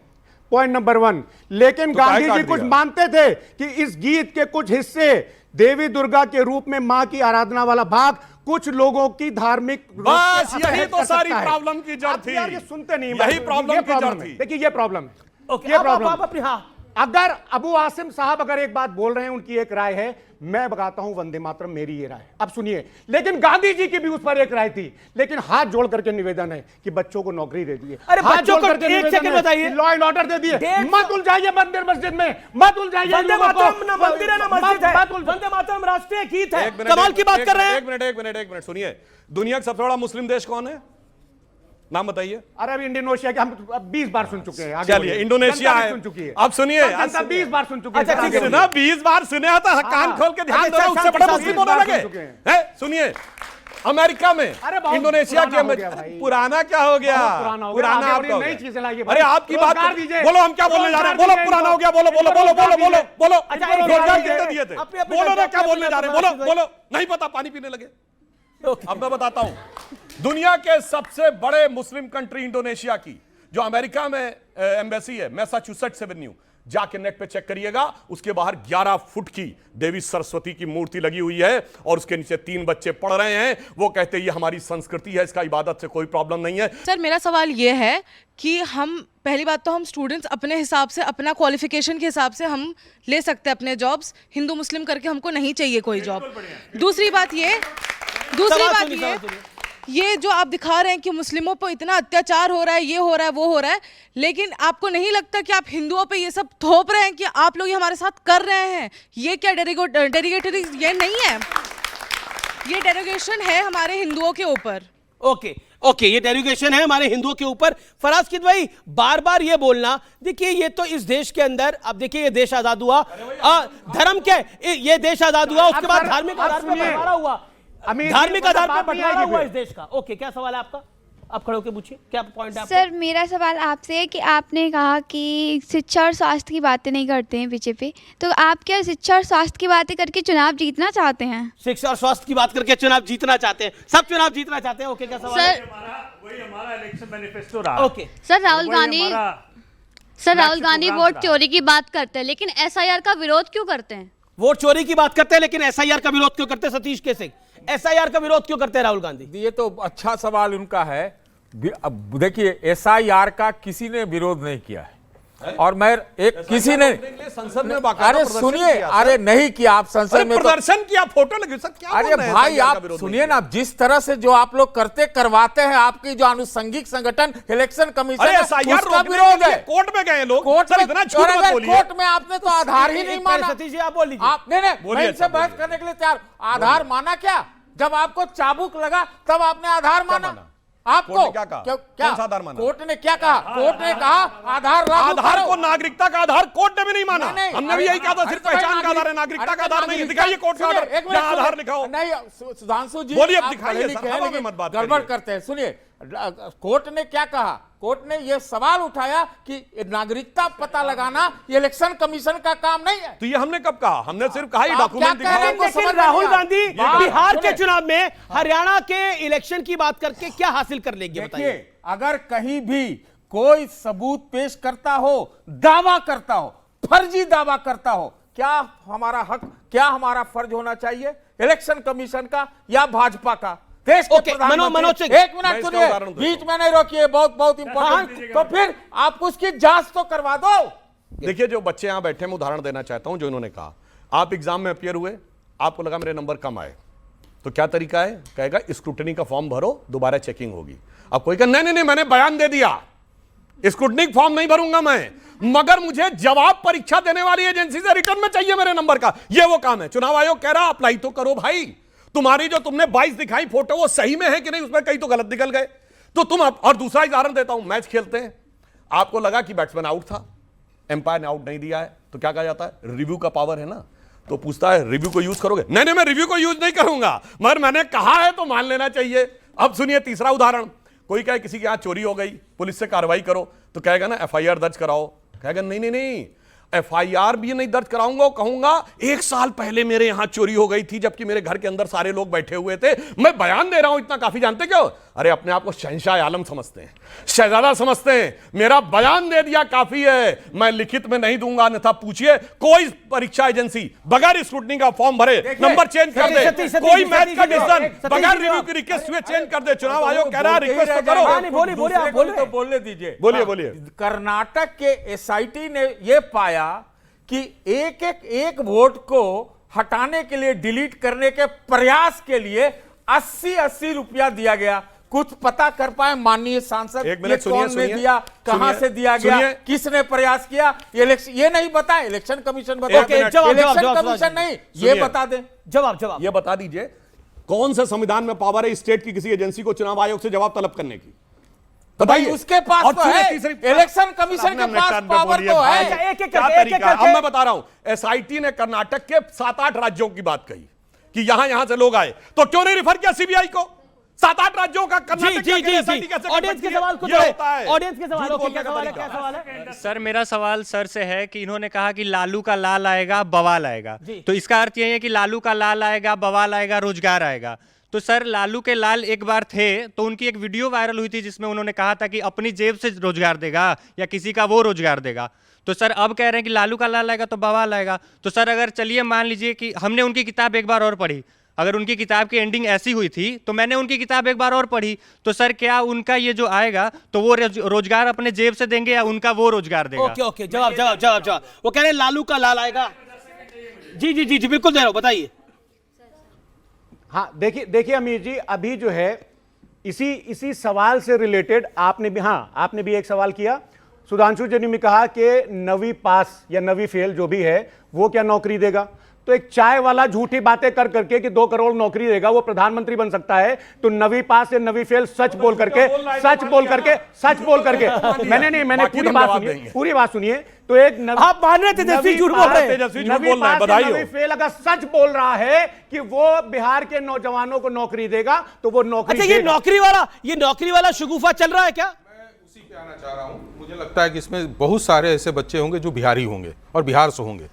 Point number 1। लेकिन तो गांधी जी कुछ मानते थे कि इस गीत के कुछ हिस्से देवी दुर्गा के रूप में मां की आराधना वाला भाग कुछ लोगों की धार्मिक, बस यही तो सारी प्रॉब्लम की जड़ थी। यार ये सुनते नहीं, यही प्रॉब्लम की जड़ थी। देखिए ये प्रॉब्लम है। ओके, ये प्रॉब्लम अगर अबू आसिम साहब अगर एक बात बोल रहे हैं, उनकी एक राय है, मैं बताता हूं वंदे मातरम मेरी ये राय है। अब सुनिए, लेकिन गांधी जी की भी उस पर एक राय थी। लेकिन हाथ जोड़ करके निवेदन है कि बच्चों को नौकरी दे दिए। अरे बच्चों को एक सेकंड बताइए, लॉ एंड ऑर्डर दे दिए। मत उलझाइए मंदिर मस्जिद में, मत उलझाइए। वंदे मातरम ना मंदिर है ना मस्जिद है, वंदे मातरम राष्ट्रीय गीत है। कमाल की बात कर रहे हैं। एक मिनट सुनिए, दुनिया का सबसे बड़ा मुस्लिम देश कौन है? नाम बताइए। अरे अभी इंडोनेशिया के हम 20 बार सुन चुके हैं। चलिए, इंडोनेशिया है, सुन चुकी है। अब सुनिए, 20 बार सुन चुके हैं। अच्छा, ठीक है, सुना 20 बार सुने था, कान खोल के ध्यान दो, उससे बड़ा मुस्लिम होने लगे हैं। सुनिए, अमेरिका में, इंडोनेशिया के, पुराना क्या हो गया? पुराना आपका नई चीजें लाइए। अरे आपकी बात बोलो, हम क्या बोलने जा रहे हैं? बोलो पुराना हो गया, बोलो बोलो बोलो बोलो बोलो बोलो। रोजगार कितने दिए थे? बोलो ना, क्या बोलने जा रहे हैं? बोलो बोलो। नहीं पता, पानी पीने लगे। अब मैं बताता हूं, दुनिया के सबसे बड़े मुस्लिम कंट्री इंडोनेशिया की, जो अमेरिका में एम्बेसी है, मैसाचुसेट्स एवेन्यू, जाके नेट पे चेक करिएगा, उसके बाहर 11 फुट की देवी सरस्वती की मूर्ति लगी हुई है, और उसके नीचे 3 बच्चे पढ़ रहे हैं। वो कहते हैं ये हमारी संस्कृति है, इसका इबादत से कोई प्रॉब्लम नहीं है। सर, मेरा सवाल ये है कि हम, पहली बात तो हम स्टूडेंट्स अपने हिसाब से, अपना क्वालिफिकेशन के हिसाब से हम ले सकते हैं अपने जॉब्स, हिंदू मुस्लिम करके हमको नहीं चाहिए कोई जॉब। दूसरी बात ये जो आप दिखा रहे हैं कि मुस्लिमों पर इतना अत्याचार हो रहा है, ये हो रहा है, वो हो रहा है, लेकिन आपको नहीं लगता कि आप हिंदुओं पे ये सब थोप रहे हैं कि आप लोग ये हमारे साथ कर रहे हैं? ये क्या डेरोगेटरी ये नहीं है, ये डेरोगेशन है हमारे हिंदुओं के ऊपर। ओके, ये डेरोगेशन है हमारे हिंदुओं के ऊपर। फराज किद भाई, बार बार ये बोलना, देखिए ये तो इस देश के अंदर, अब देखिए ये देश आजाद हुआ, धर्म क्या, ये देश आजाद हुआ, उसके बाद धार्मिक आधार पर बंटवारा हुआ, धार्मिक आधार पर बंटवारा हुआ इस देश का। ओके, क्या सवाल है आपका? आप खड़े होकर पूछिए, क्या पॉइंट है आपका? सर, मेरा सवाल आपसे है कि आपने कहा कि शिक्षा और स्वास्थ्य की बातें नहीं करते हैं बीजेपी, तो आप क्या शिक्षा और स्वास्थ्य की बातें करके चुनाव जीतना चाहते हैं? शिक्षा और स्वास्थ्य की बात करके चुनाव जीतना चाहते हैं, सब चुनाव जीतना चाहते हैं। ओके, क्या सवाल है? वही हमारा इलेक्शन मैनिफेस्टो रहा। Okay sir, Rahul Gandhi vote चोरी की बात करते हैं, लेकिन एसआईआर का विरोध क्यों करते हैं? वोट चोरी की बात करते हैं, लेकिन एसआईआर का विरोध क्यों करते हैं? सतीश केसरी, एसआईआर का विरोध क्यों करते हैं राहुल गांधी? ये तो अच्छा सवाल उनका है। अब देखिए, एसआईआर का किसी ने विरोध नहीं किया है, और मैं एक किसी ने संसद में, अरे सुनिए, अरे नहीं किया, आप संसद में प्रदर्शन किया, फोटो लगी, सब क्या? अरे भाई आप सुनिए ना, जिस तरह से जो आप लोग करवाते हैं, आपकी जो अनुषंगिक संगठन इलेक्शन कमीशन, उसका विरोध है। कोर्ट में गए लोग, कोर्ट में आपने तो आधार ही नहीं माना। सतीश जी, आप बोल लीजिए। आप नहीं, इनसे बहस करने के लिए तैयार। आधार माना क्या? जब आपको चाबुक लगा तब आपने आधार माना। आपको कोर्ट ने क्या कहा? क्या कौन सा आधार माना? कोर्ट ने क्या कहा? कोर्ट ने कहा आधार लागू आधार करो। को नागरिकता का आधार कोर्ट ने भी नहीं माना। नहीं, हमने भी यही कहा था, सिर्फ अरे तो पहचान का आधार है, नागरिकता का आधार नहीं है। दिखाइए कोर्ट का आधार, जहां आधार लिखाओ। नहीं सुधांशु जी, बोलिए, अब आप दिखाइए, पढ़े लिखे हैं, हवा में लेकिन मत बात गड़बड़ करिए। करते हैं। सुनिए, कोर्ट ने क्या कहा? कोर्ट ने यह सवाल उठाया कि नागरिकता पता लगाना ये इलेक्शन कमीशन का काम नहीं है। तो ये हमने कब कहा? हमने सिर्फ कहा ये आप डॉक्यूमेंट क्या कह रहे दिखाओ। हैं? लेकिन राहुल गांधी बिहार के सुने। चुनाव में हरियाणा के इलेक्शन की बात करके क्या हासिल कर लेंगे बताइए। देखिए, अगर कहीं भी कोई सबूत पेश करता हो, दावा करता हो, फर्जी दावा करता हो, क्या हमारा हक, क्या हमारा फर्ज होना चाहिए? इलेक्शन कमीशन का या भाजपा का? देश के ओके, मनोज सिंह, एक मिनट सुनिए, बीच में नहीं रोकिए, बहुत इंपॉर्टेंट। तो फिर आप उसकी जांच तो करवा दो। देखिए, जो बच्चे यहां बैठे, मैं उदाहरण देना चाहता हूं। जो इन्होंने कहा, आप एग्जाम में अपियर हुए, आपको लगा मेरे नंबर कम आए, तो क्या तरीका है? कहेगा स्क्रूटनी का फॉर्म भरो, दोबारा चेकिंग होगी। अब कोई कहा नहीं, मैंने बयान दे दिया, स्क्रूटनी फॉर्म नहीं भरूंगा मैं, मगर मुझे जवाब परीक्षा देने वाली एजेंसी से रिटर्न में चाहिए मेरे नंबर का। ये वो काम है। चुनाव आयोग कह रहा अप्लाई तो करो भाई। तुम्हारी जो तुमने 22 दिखाई फोटो, वो सही में है कि नहीं? उसमें कई तो गलत निकल गए, तो तुम और दूसरा उदाहरण देता हूं, मैच खेलते हैं, आपको लगा कि बैट्समैन आउट था, एम्पायर ने आउट नहीं दिया है, तो क्या कहा जाता है? रिव्यू का पावर है ना, तो पूछता है रिव्यू को यूज करोगे? नहीं, मैं रिव्यू को यूज नहीं करूंगा, मगर मैंने कहा है तो मान लेना चाहिए। अब सुनिए तीसरा उदाहरण, कोई कहे किसी के यहां चोरी हो गई, पुलिस से कार्रवाई करो, तो कहेगा ना FIR दर्ज कराओ। कहेगा नहीं, FIR भी नहीं दर्ज कराऊंगा, कहूंगा 1 साल पहले मेरे यहां चोरी हो गई थी, जबकि मेरे घर के अंदर सारे लोग बैठे हुए थे, मैं बयान दे रहा हूं, इतना काफी। जानते क्यों? अरे अपने आप को शहंशाह आलम समझते हैं, शहजादा समझते हैं, मेरा बयान दे दिया काफी है, मैं लिखित में नहीं दूंगा, अन्यथा पूछिए कोई परीक्षा एजेंसी बगैर स्क्रूटनी का फॉर्म भरे नंबर चेंज कर दे, कोई मैच का डिसीजन बगैर रिव्यू की रिक्वेस्ट हुए चेंज कर दे। चुनाव आयोग कह रहा है रिक्वेस्ट तो करो। तो बोलने दीजिए। बोलिए। कर्नाटक के SIT ने यह पाया कि एक वोट को हटाने के लिए, डिलीट करने के प्रयास के लिए 80 रुपया दिया गया। कुछ पता कर पाए माननीय सांसद? एक मिनट सुनिए, दिया, कहां से दिया गया, किसने प्रयास किया? ये नहीं बताए, इलेक्शन कमीशन बता दे। इलेक्शन कमीशन नहीं, ये बता दे। जवाब ये बता दीजिए, कौन से संविधान में पावर है स्टेट की किसी एजेंसी को चुनाव आयोग से जवाब तलब करने की? भाई उसके पास तो है, इलेक्शन कमीशन के पास पावर तो है। क्या तरीका? अब मैं बता रहा हूं, SIT ने कर्नाटक के 7-8 राज्यों की बात कही कि यहां से लोग आए, तो क्यों नहीं रिफर किया CBI को? 7-8 राज्यों का कर्नाटक जी। ऑडियंस के सवाल को ऑडियंस के सवाल को क्या सवाल है? सर, मेरा सवाल सर से है कि इन्होंने कहा कि लालू का लाल आएगा, बवाल आएगा, तो इसका अर्थ यही है कि लालू का लाल आएगा, बवाल आएगा, रोजगार आएगा। तो सर, लालू के लाल एक बार थे, तो उनकी एक वीडियो वायरल हुई थी जिसमें उन्होंने कहा था कि अपनी जेब से रोजगार देगा या किसी का वो रोजगार देगा। तो सर अब कह रहे हैं कि लालू का लाल आएगा तो बवाल आएगा। तो सर अगर चलिए मान लीजिए कि हमने उनकी किताब एक बार और पढ़ी, अगर उनकी किताब की एंडिंग ऐसी हुई थी तो मैंने उनकी किताब एक बार और पढ़ी, तो सर क्या उनका ये जो आएगा तो वो रोजगार अपने जेब से देंगे या उनका वो रोजगार देगा? ओके, जवाब। वो कह रहे हैं लालू का लाल आएगा। जी, बिल्कुल दे रहा हूं, बताइए। हाँ, देखिए अमीर जी, अभी जो है इसी सवाल से रिलेटेड आपने भी एक सवाल किया। सुधांशु जी ने कहा कि 9वीं पास या 9वीं फेल जो भी है वो क्या नौकरी देगा? तो एक चाय वाला झूठी बातें कर करके कि 2 करोड़ नौकरी देगा, वो प्रधानमंत्री बन सकता है, तो 9वीं पास या 9वीं फेल सच बोल करके मैंने पूरी बात सुनिए। तो एक आप मान रहे तेजस्वी झूठ बोल रहे हैं, नवीं फेल अगर सच बोल रहा है कि वो बिहार के नौजवानों को नौकरी देगा तो वो नौकरी। अच्छा, ये नौकरी वाला शगुफा चल रहा है क्या? मैं उसी पे आना चाह रहा हूं। मुझे लगता है कि इसमें बहुत सारे ऐसे बच्चे होंगे जो बिहारी होंगे और बिहार से होंगे।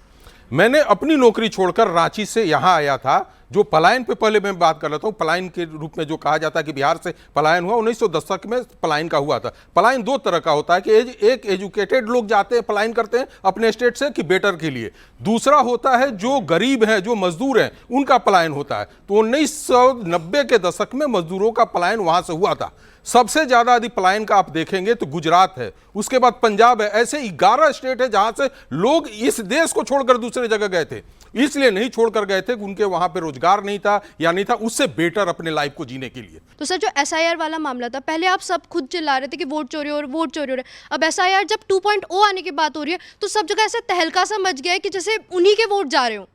मैंने अपनी नौकरी छोड़कर रांची से यहां आया था, जो पलायन पे पहले मैं बात कर लेता हूं। पलायन के रूप में जो कहा जाता है कि बिहार से पलायन हुआ, 1900 दशक में पलायन का हुआ था। पलायन 2 तरह का होता है कि एक एजुकेटेड लोग जाते हैं, पलायन करते हैं अपने स्टेट से कि बेटर के लिए। दूसरा होता है जो गरीब हैं, जो मजदूर हैं, उनका पलायन होता है। तो 1990 के दशक में मजदूरों का पलायन वहां से हुआ था। सबसे ज्यादा यदि पलायन का आप देखेंगे तो गुजरात है, उसके बाद पंजाब है। ऐसे 11 स्टेट है जहां से लोग इस देश को छोड़कर दूसरे जगह गए थे। इसलिए नहीं छोड़कर गए थे कि उनके वहां पे रोजगार नहीं था या नहीं था, उससे बेटर अपने लाइफ को जीने के लिए। तो सर, जो SIR वाला मामला था, पहले आप सब खुद चिल्ला रहे थे कि वोट चोरी हो रहा है। अब SIR जब 2.0 आने की बात हो रही है तो सब जगह ऐसे तहलका सा मच गया है कि जैसे उन्हीं के वोट जा रहे हो।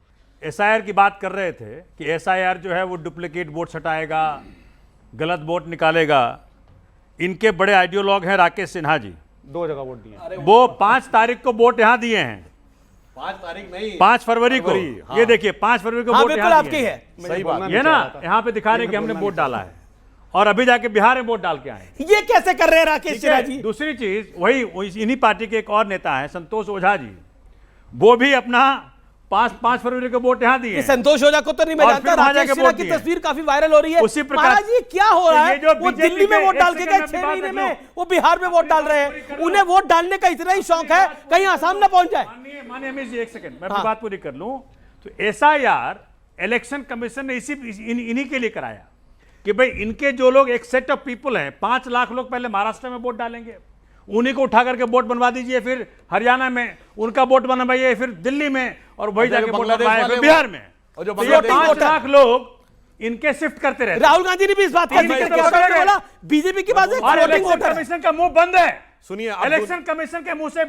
SIR की बात कर रहे थे कि SIR जो है वो डुप्लीकेट वोट हटाएगा, गलत वोट निकालेगा, इनके बड़े आइडियोलॉग हैं राकेश सिन्हा जी, 2 जगह वोट दिए। वो 5 तारीख को वोट यहां दिए हैं, 5 तारीख नहीं, 5 फरवरी को। हाँ। ये देखिए 5 फरवरी को हाँ, वोट बिल्कुल यहां आपकी दिए है। हैं। सही बात ये ना यहाँ पे दिखा रहे हैं कि हमने वोट डाला है और अभी जाके बिहार में वोट डाल के आए। ये कैसे कर रहे हैं राकेश ठीक सिन्हा है? जी? दूसरी चीज वही इन्हीं पार्टी के एक और नेता है संतोष ओझा जी, वो भी अपना 5 फरवरी को वोट यहाँ दिए। संतोष ओझा को तो नहीं मैं और जानता, फिर वहाँ राकेश जाके सिन्हा वोट की दिए। तस्वीर काफी वायरल हो रही है। उसी प्रकार महाराज ये क्या हो रहा है? ये जो वो बीजेपी दिल्ली में के- वोट डाल के एक गए सेकंड 6 में महीने बात में, कर वो बिहार में वोट डाल रहे हैं। उन्हें वोट डालने का इतना ही शौक है कहीं आसाम ना पहुंच जाए। माननीय अमित जी, एक सेकंड मैं अपनी बात पूरी कर लूं। तो SIR इलेक्शन कमीशन ने इन्हीं के लिए कराया कि भाई इनके जो लोग एक सेट ऑफ पीपल हैं, 5 लाख लोग पहले महाराष्ट्र में वोट डालेंगे, उन्हीं को उठा करके वोट बनवा दीजिए, फिर हरियाणा में उनका वोट बनवाइए, फिर दिल्ली में, और वही जाके वोट बनवाइए, फिर बिहार में। और जो तो ये 5 लाख लोग इनके शिफ्ट करते रहते। राहुल गांधी ने भी इस बात का जिक्र किया, उन्होंने बोला बीजेपी की बात है, और floating इलेक्शन voter है। कमीशन का मुंह बंद है। सुनिए, इलेक्शन कमीशन के मुंह से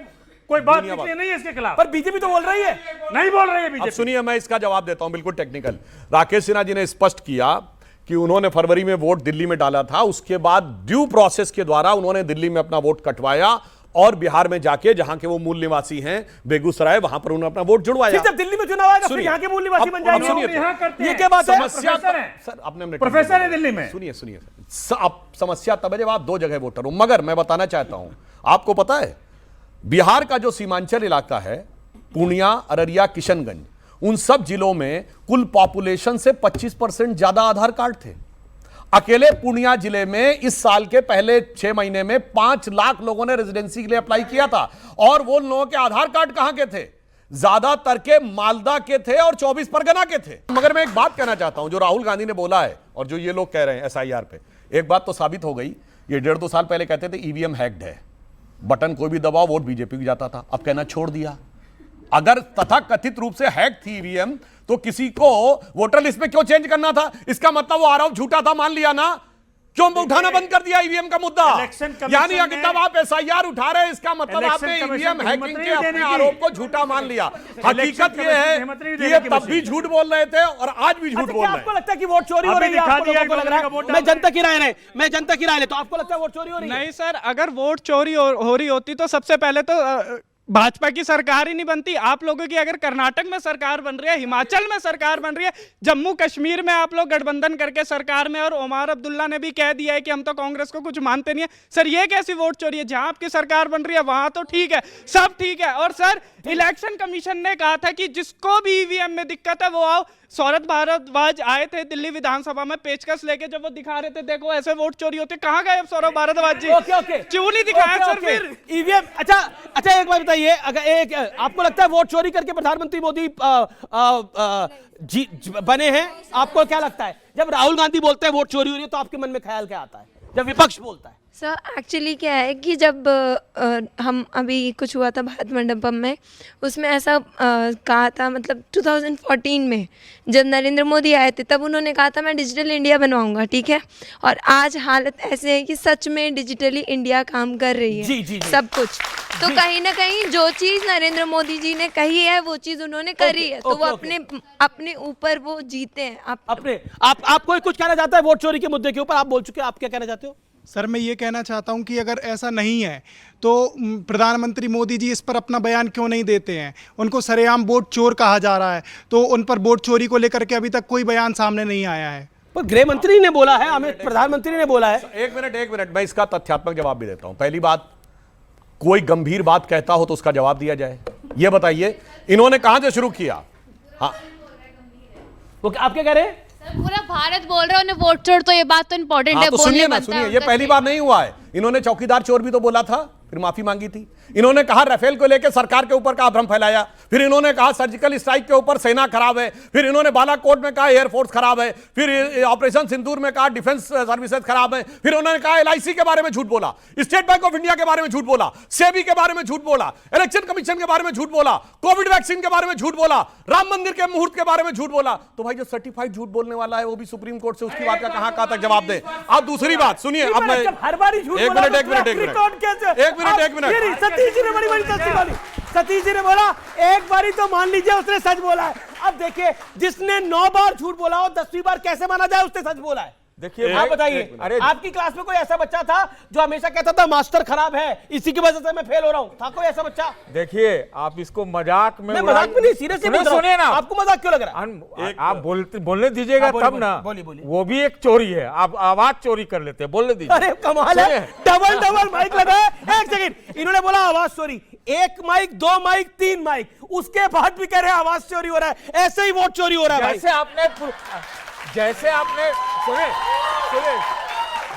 कोई बात निकली नहीं है इसके खिलाफ, पर बीजेपी तो बोल रही है। नहीं बोल रही है अब बीजेपी। सुनिए, मैं इसका जवाब देता हूं, बिल्कुल टेक्निकल। राकेश सिन्हा जी ने स्पष्ट किया कि उन्होंने फरवरी में वोट दिल्ली में डाला था, उसके बाद ड्यू प्रोसेस के द्वारा उन्होंने दिल्ली में अपना वोट कटवाया और बिहार में जाके, जहां के वो मूल निवासी हैं बेगूसराय, वहां पर उन्होंने अपना वोट जुड़वाया। जब दिल्ली में चुनाव आएगा फिर यहाँ के मूल निवासी बन जाएंगे। ये क्या बात है? समस्या सर, आपने प्रोफेसर है दिल्ली में। सुनिए अब समस्या तब है जब आप 2 जगह वोटर हो। मगर मैं बताना चाहता हूं, आपको पता है बिहार का जो सीमांचल इलाका है, पूर्णिया, अररिया, किशनगंज, उन सब जिलों में कुल पॉपुलेशन से 25% ज्यादा आधार कार्ड थे। अकेले पूर्णिया जिले में इस साल के पहले 6 महीने में 5 लाख लोगों ने रेजिडेंसी के लिए अप्लाई किया था, और वो लोगों के आधार कार्ड कहां के थे? ज्यादातर के मालदा के थे और 24 परगना के थे। मगर मैं एक बात कहना चाहता हूं, जो राहुल गांधी ने बोला है और जो ये लोग कह रहे हैं SIR पे, एक बात तो साबित हो गई, ये 1.5-2 साल पहले कहते थे EVM हैक्ड है, बटन कोई भी दबाओ वोट बीजेपी को जाता था, अब कहना छोड़ दिया। अगर तथा कथित रूप से हैक थी EVM, तो किसी को वोटर लिस्ट में क्यों चेंज करना था? इसका मतलब वो आरोप झूठा था, मान लिया ना, क्यों उठाना बंद कर दिया EVM का मुद्दा? यानी अगर तब आप SIR उठा रहे हैं, इसका मतलब आपने EVM हैकिंग के अपने आरोप को झूठा मान लिया। हकीकत ये है कि ये तब भी झूठ बोल रहे थे और आज भी झूठ बोल रहे हैं। आपको लगता है कि वोट चोरी हो रही है? आपको लोगों को लग रहा है? मैं जनता की राय ले, तो आपको लगता है वोट चोरी हो रही है? नहीं सर, अगर वोट चोरी हो रही होती तो सबसे पहले तो भाजपा की सरकार ही नहीं बनती। आप लोगों की अगर कर्नाटक में सरकार बन रही है, हिमाचल में सरकार बन रही है, जम्मू कश्मीर में आप लोग गठबंधन करके सरकार में, और ओमर अब्दुल्ला ने भी कह दिया है कि हम तो कांग्रेस को कुछ मानते नहीं है। सर ये कैसी वोट चोरी है? जहां आपकी सरकार बन रही है वहां तो ठीक है, सब ठीक है। और सर इलेक्शन कमीशन ने कहा था कि जिसको भी ईवीएम में दिक्कत है वो आओ। सौरभ भारद्वाज आए थे दिल्ली विधानसभा में पेचकस लेके, जब वो दिखा रहे थे देखो ऐसे वोट चोरी होते, कहां गए अब सौरभ भारद्वाज जी? क्यों नहीं दिखाया सर फिर ईवीएम? अच्छा एक बात बताइए, अगर आपको लगता है वोट चोरी करके प्रधानमंत्री मोदी बने हैं? आपको क्या लगता है जब राहुल गांधी बोलते हैं वोट चोरी हो रही है, तो आपके मन में ख्याल क्या आता है जब विपक्ष बोलता है? सर एक्चुअली क्या है कि जब हम अभी कुछ हुआ था भारत मंडपम में, उसमें ऐसा कहा था, मतलब 2014 में जब नरेंद्र मोदी आए थे, तब उन्होंने कहा था मैं डिजिटल इंडिया बनवाऊंगा, ठीक है। और आज हालत ऐसे है कि सच में डिजिटली इंडिया काम कर रही है। जी, जी, जी। सब कुछ तो कहीं ना कहीं जो चीज़ नरेंद्र मोदी जी ने कही है वो चीज़ उन्होंने करी है, तो वो अपने ऊपर वो जीते हैं। आप कोई कुछ कहना चाहता है वोट चोरी के मुद्दे के ऊपर? आप बोल चुके, आप क्या कहना चाहते हो? सर मैं ये कहना चाहता हूं कि अगर ऐसा नहीं है तो प्रधानमंत्री मोदी जी इस पर अपना बयान क्यों नहीं देते हैं? उनको सरेआम वोट चोर कहा जा रहा है, तो उन पर वोट चोरी को लेकर के अभी तक कोई बयान सामने नहीं आया है। पर गृह मंत्री ने बोला है, अमित प्रधानमंत्री ने बोला है। एक मिनट मैं इसका तथ्यात्मक जवाब भी देता हूं। पहली बात, कोई गंभीर बात कहता हो तो उसका जवाब दिया जाए। ये बताइए इन्होंने कहां से शुरू किया? हाँ, आप क्या कह रहे हैं? पूरा भारत बोल रहा है उन्हें वोट चोर, तो ये बात तो इंपॉर्टेंट है। तो सुनिए ना, सुनिए, ये पहली बार नहीं हुआ है। इन्होंने चौकीदार चोर भी तो बोला था, फिर माफी मांगी थी। इन्होंने कहा राफेल को लेकर सरकार के ऊपर का भ्रम फैलाया, फिर इन्होंने कहा सर्जिकल स्ट्राइक के ऊपर सेना खराब है, फिर इन्होंने बालाकोट में कहा एयरफोर्स खराब है, फिर ऑपरेशन सिंदूर में कहा डिफेंस सर्विसेज खराब है, फिर उन्होंने कहा LIC के बारे में झूठ बोला, स्टेट बैंक ऑफ इंडिया के बारे में झूठ बोला, सेबी के बारे में झूठ बोला, इलेक्शन कमीशन के बारे में झूठ बोला, कोविड वैक्सीन के बारे में झूठ बोला, राम मंदिर के मुहूर्त के बारे में झूठ बोला। तो भाई जो सर्टिफाइड झूठ बोलने वाला है वो भी सुप्रीम कोर्ट से उसकी बात का कहां तक जवाब दे? अब दूसरी बात सुनिए, अब मैं हर बार झूठ बोला, एक मिनट सतीश जी ने बड़ी तस्वीर वाली, सतीश जी ने बोला एक बारी तो मान लीजिए उसने सच बोला है। अब देखिए जिसने 9 बार झूठ बोला हो 10वीं बार कैसे माना जाए उसने सच बोला है? देखिए आप बताइए, अरे आपकी क्लास में कोई ऐसा बच्चा था जो हमेशा कहता था मास्टर खराब है, इसी की वजह से मैं फेल हो रहा हूं? था कोई ऐसा बच्चा? देखिए आप इसको मजाक में, मैं मजाक में नहीं, सीरियसली बोल रहा हूं। सुनिए ना, आपको मजाक क्यों लग रहा है? आप बोलने दीजिएगा तब ना। वो भी एक चोरी है, आप आवाज चोरी कर लेते हैं, बोलने दीजिए। अरे कमाल है, डबल माइक लगा है। एक सेकंड, इन्होंने बोला आवाज चोरी, 1 माइक 2 माइक 3 माइक, उसके बाद भी कह रहे हैं आवाज चोरी हो रहा है। ऐसे ही वोट चोरी हो रहा है।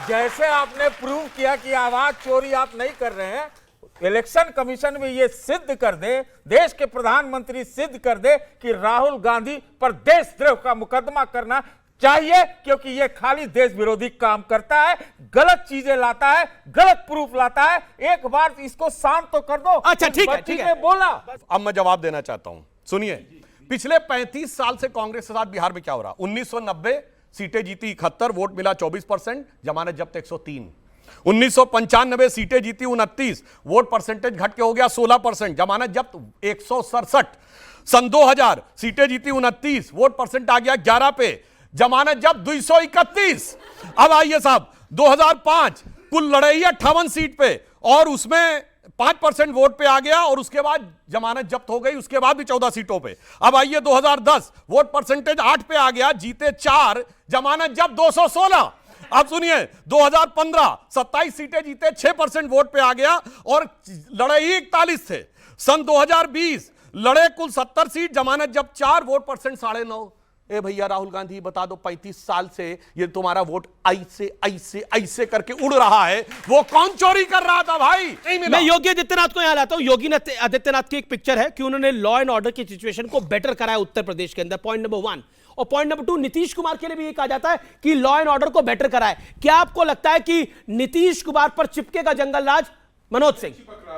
जैसे आपने प्रूव किया कि आवाज चोरी आप नहीं कर रहे हैं, इलेक्शन कमीशन में ये सिद्ध कर दे, देश के प्रधानमंत्री सिद्ध कर दे कि राहुल गांधी पर देशद्रोह का मुकदमा करना चाहिए, क्योंकि ये खाली देश विरोधी काम करता है, गलत चीजें लाता है, गलत प्रूफ लाता है। एक बार इसको शांत तो कर दो। अच्छा ठीक है, बोला। अब मैं जवाब देना चाहता हूं, सुनिए। पिछले 35 साल से कांग्रेस के साथ बिहार में क्या हो रहा? 1990 सीटें जीती 71, वोट मिला 24%, जमानत जब्त 103। 1995 सीटें जीती 29, वोट परसेंटेज घट के हो गया 16%, जमानत जब्त 167। सन 2000 सीटें जीती 29, वोट परसेंट आ गया 11 पे, जमानत जब्त 231। अब आइए साहब, 2005 कुल लड़ाई 58 सीट पे और उसमें 5% वोट पे आ गया और उसके बाद जमानत जब्त हो गई, उसके बाद भी 14 सीटों पे। अब आइए 2010, वोट परसेंटेज 8 पे आ गया, जीते 4, जमानत जब्त 216। अब सुनिए 2015 27 सीटें जीते, 6% वोट पे आ गया और लड़ाई 41 थे। सन 2020 लड़े कुल 70 सीट, जमानत जब्त 4, वोट परसेंट 9.5। ए भैया राहुल गांधी बता दो, 35 साल से ये तुम्हारा वोट ऐसे करके उड़ रहा है, वो कौन चोरी कर रहा था भाई? नहीं मिला। मैं योगी आदित्यनाथ को यहां लाता हूं। योगी आदित्यनाथ की एक पिक्चर है कि उन्होंने लॉ एंड ऑर्डर की सिचुएशन को बेटर कराया उत्तर प्रदेश के अंदर, पॉइंट नंबर 1। और पॉइंट नंबर 2, नीतीश कुमार के लिए भी ये कहा जाता है कि लॉ एंड ऑर्डर को बेटर कराए। क्या आपको लगता है कि नीतीश कुमार पर चिपकेगा जंगल राज? मनोज सिंह।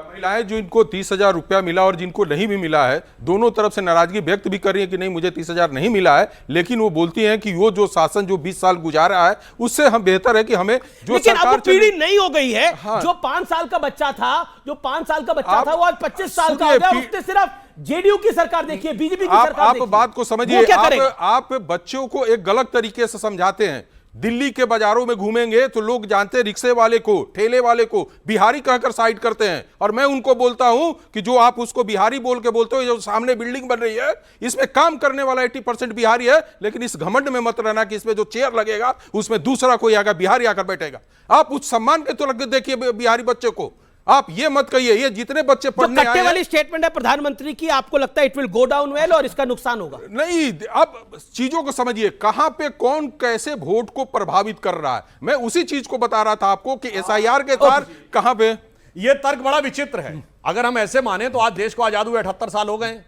महिलाएं जो इनको 30,000 रुपया मिला और जिनको नहीं भी मिला है, दोनों तरफ से नाराजगी व्यक्त भी कर रही है कि नहीं मुझे 30,000 नहीं मिला है, लेकिन वो बोलती हैं कि वो जो शासन जो 20 साल गुजारा है उससे हम बेहतर है कि हमें जो लेकिन सरकार अब पीढ़ी नहीं हो गई है। हाँ। जो 5 साल का बच्चा था, वो आज 25 साल का हो गया। उसने सिर्फ जेडीयू की सरकार देखी है, बीजेपी की सरकार देखी है। आप बात को समझिए, आप बच्चों को एक गलत तरीके से समझाते हैं। दिल्ली के बाजारों में घूमेंगे तो लोग जानते हैं रिक्शे वाले को, ठेले वाले को बिहारी कहकर साइड करते हैं, और मैं उनको बोलता हूं कि जो आप उसको बिहारी बोल के बोलते हो, जो सामने बिल्डिंग बन रही है इसमें काम करने वाला 80% बिहारी है, लेकिन इस घमंड में मत रहना कि इसमें जो चेयर लगेगा उसमें दूसरा कोई आएगा, बिहारी आकर बैठेगा। आप उस सम्मान के तो लग देखिए बिहारी बच्चे को, आप ये मत कहिए ये जितने बच्चे पढ़ने आए वाली स्टेटमेंट है प्रधानमंत्री की, आपको लगता है it will go down well और इसका नुकसान होगा? नहीं, आप चीजों को समझिए, कहां पे कौन कैसे वोट को प्रभावित कर रहा है। मैं उसी चीज को बता रहा था आपको कि एसआईआर के तार कहां पे। ये तर्क बड़ा विचित्र है। अगर हम ऐसे माने तो आज देश को आजाद हुए 78 साल हो गए,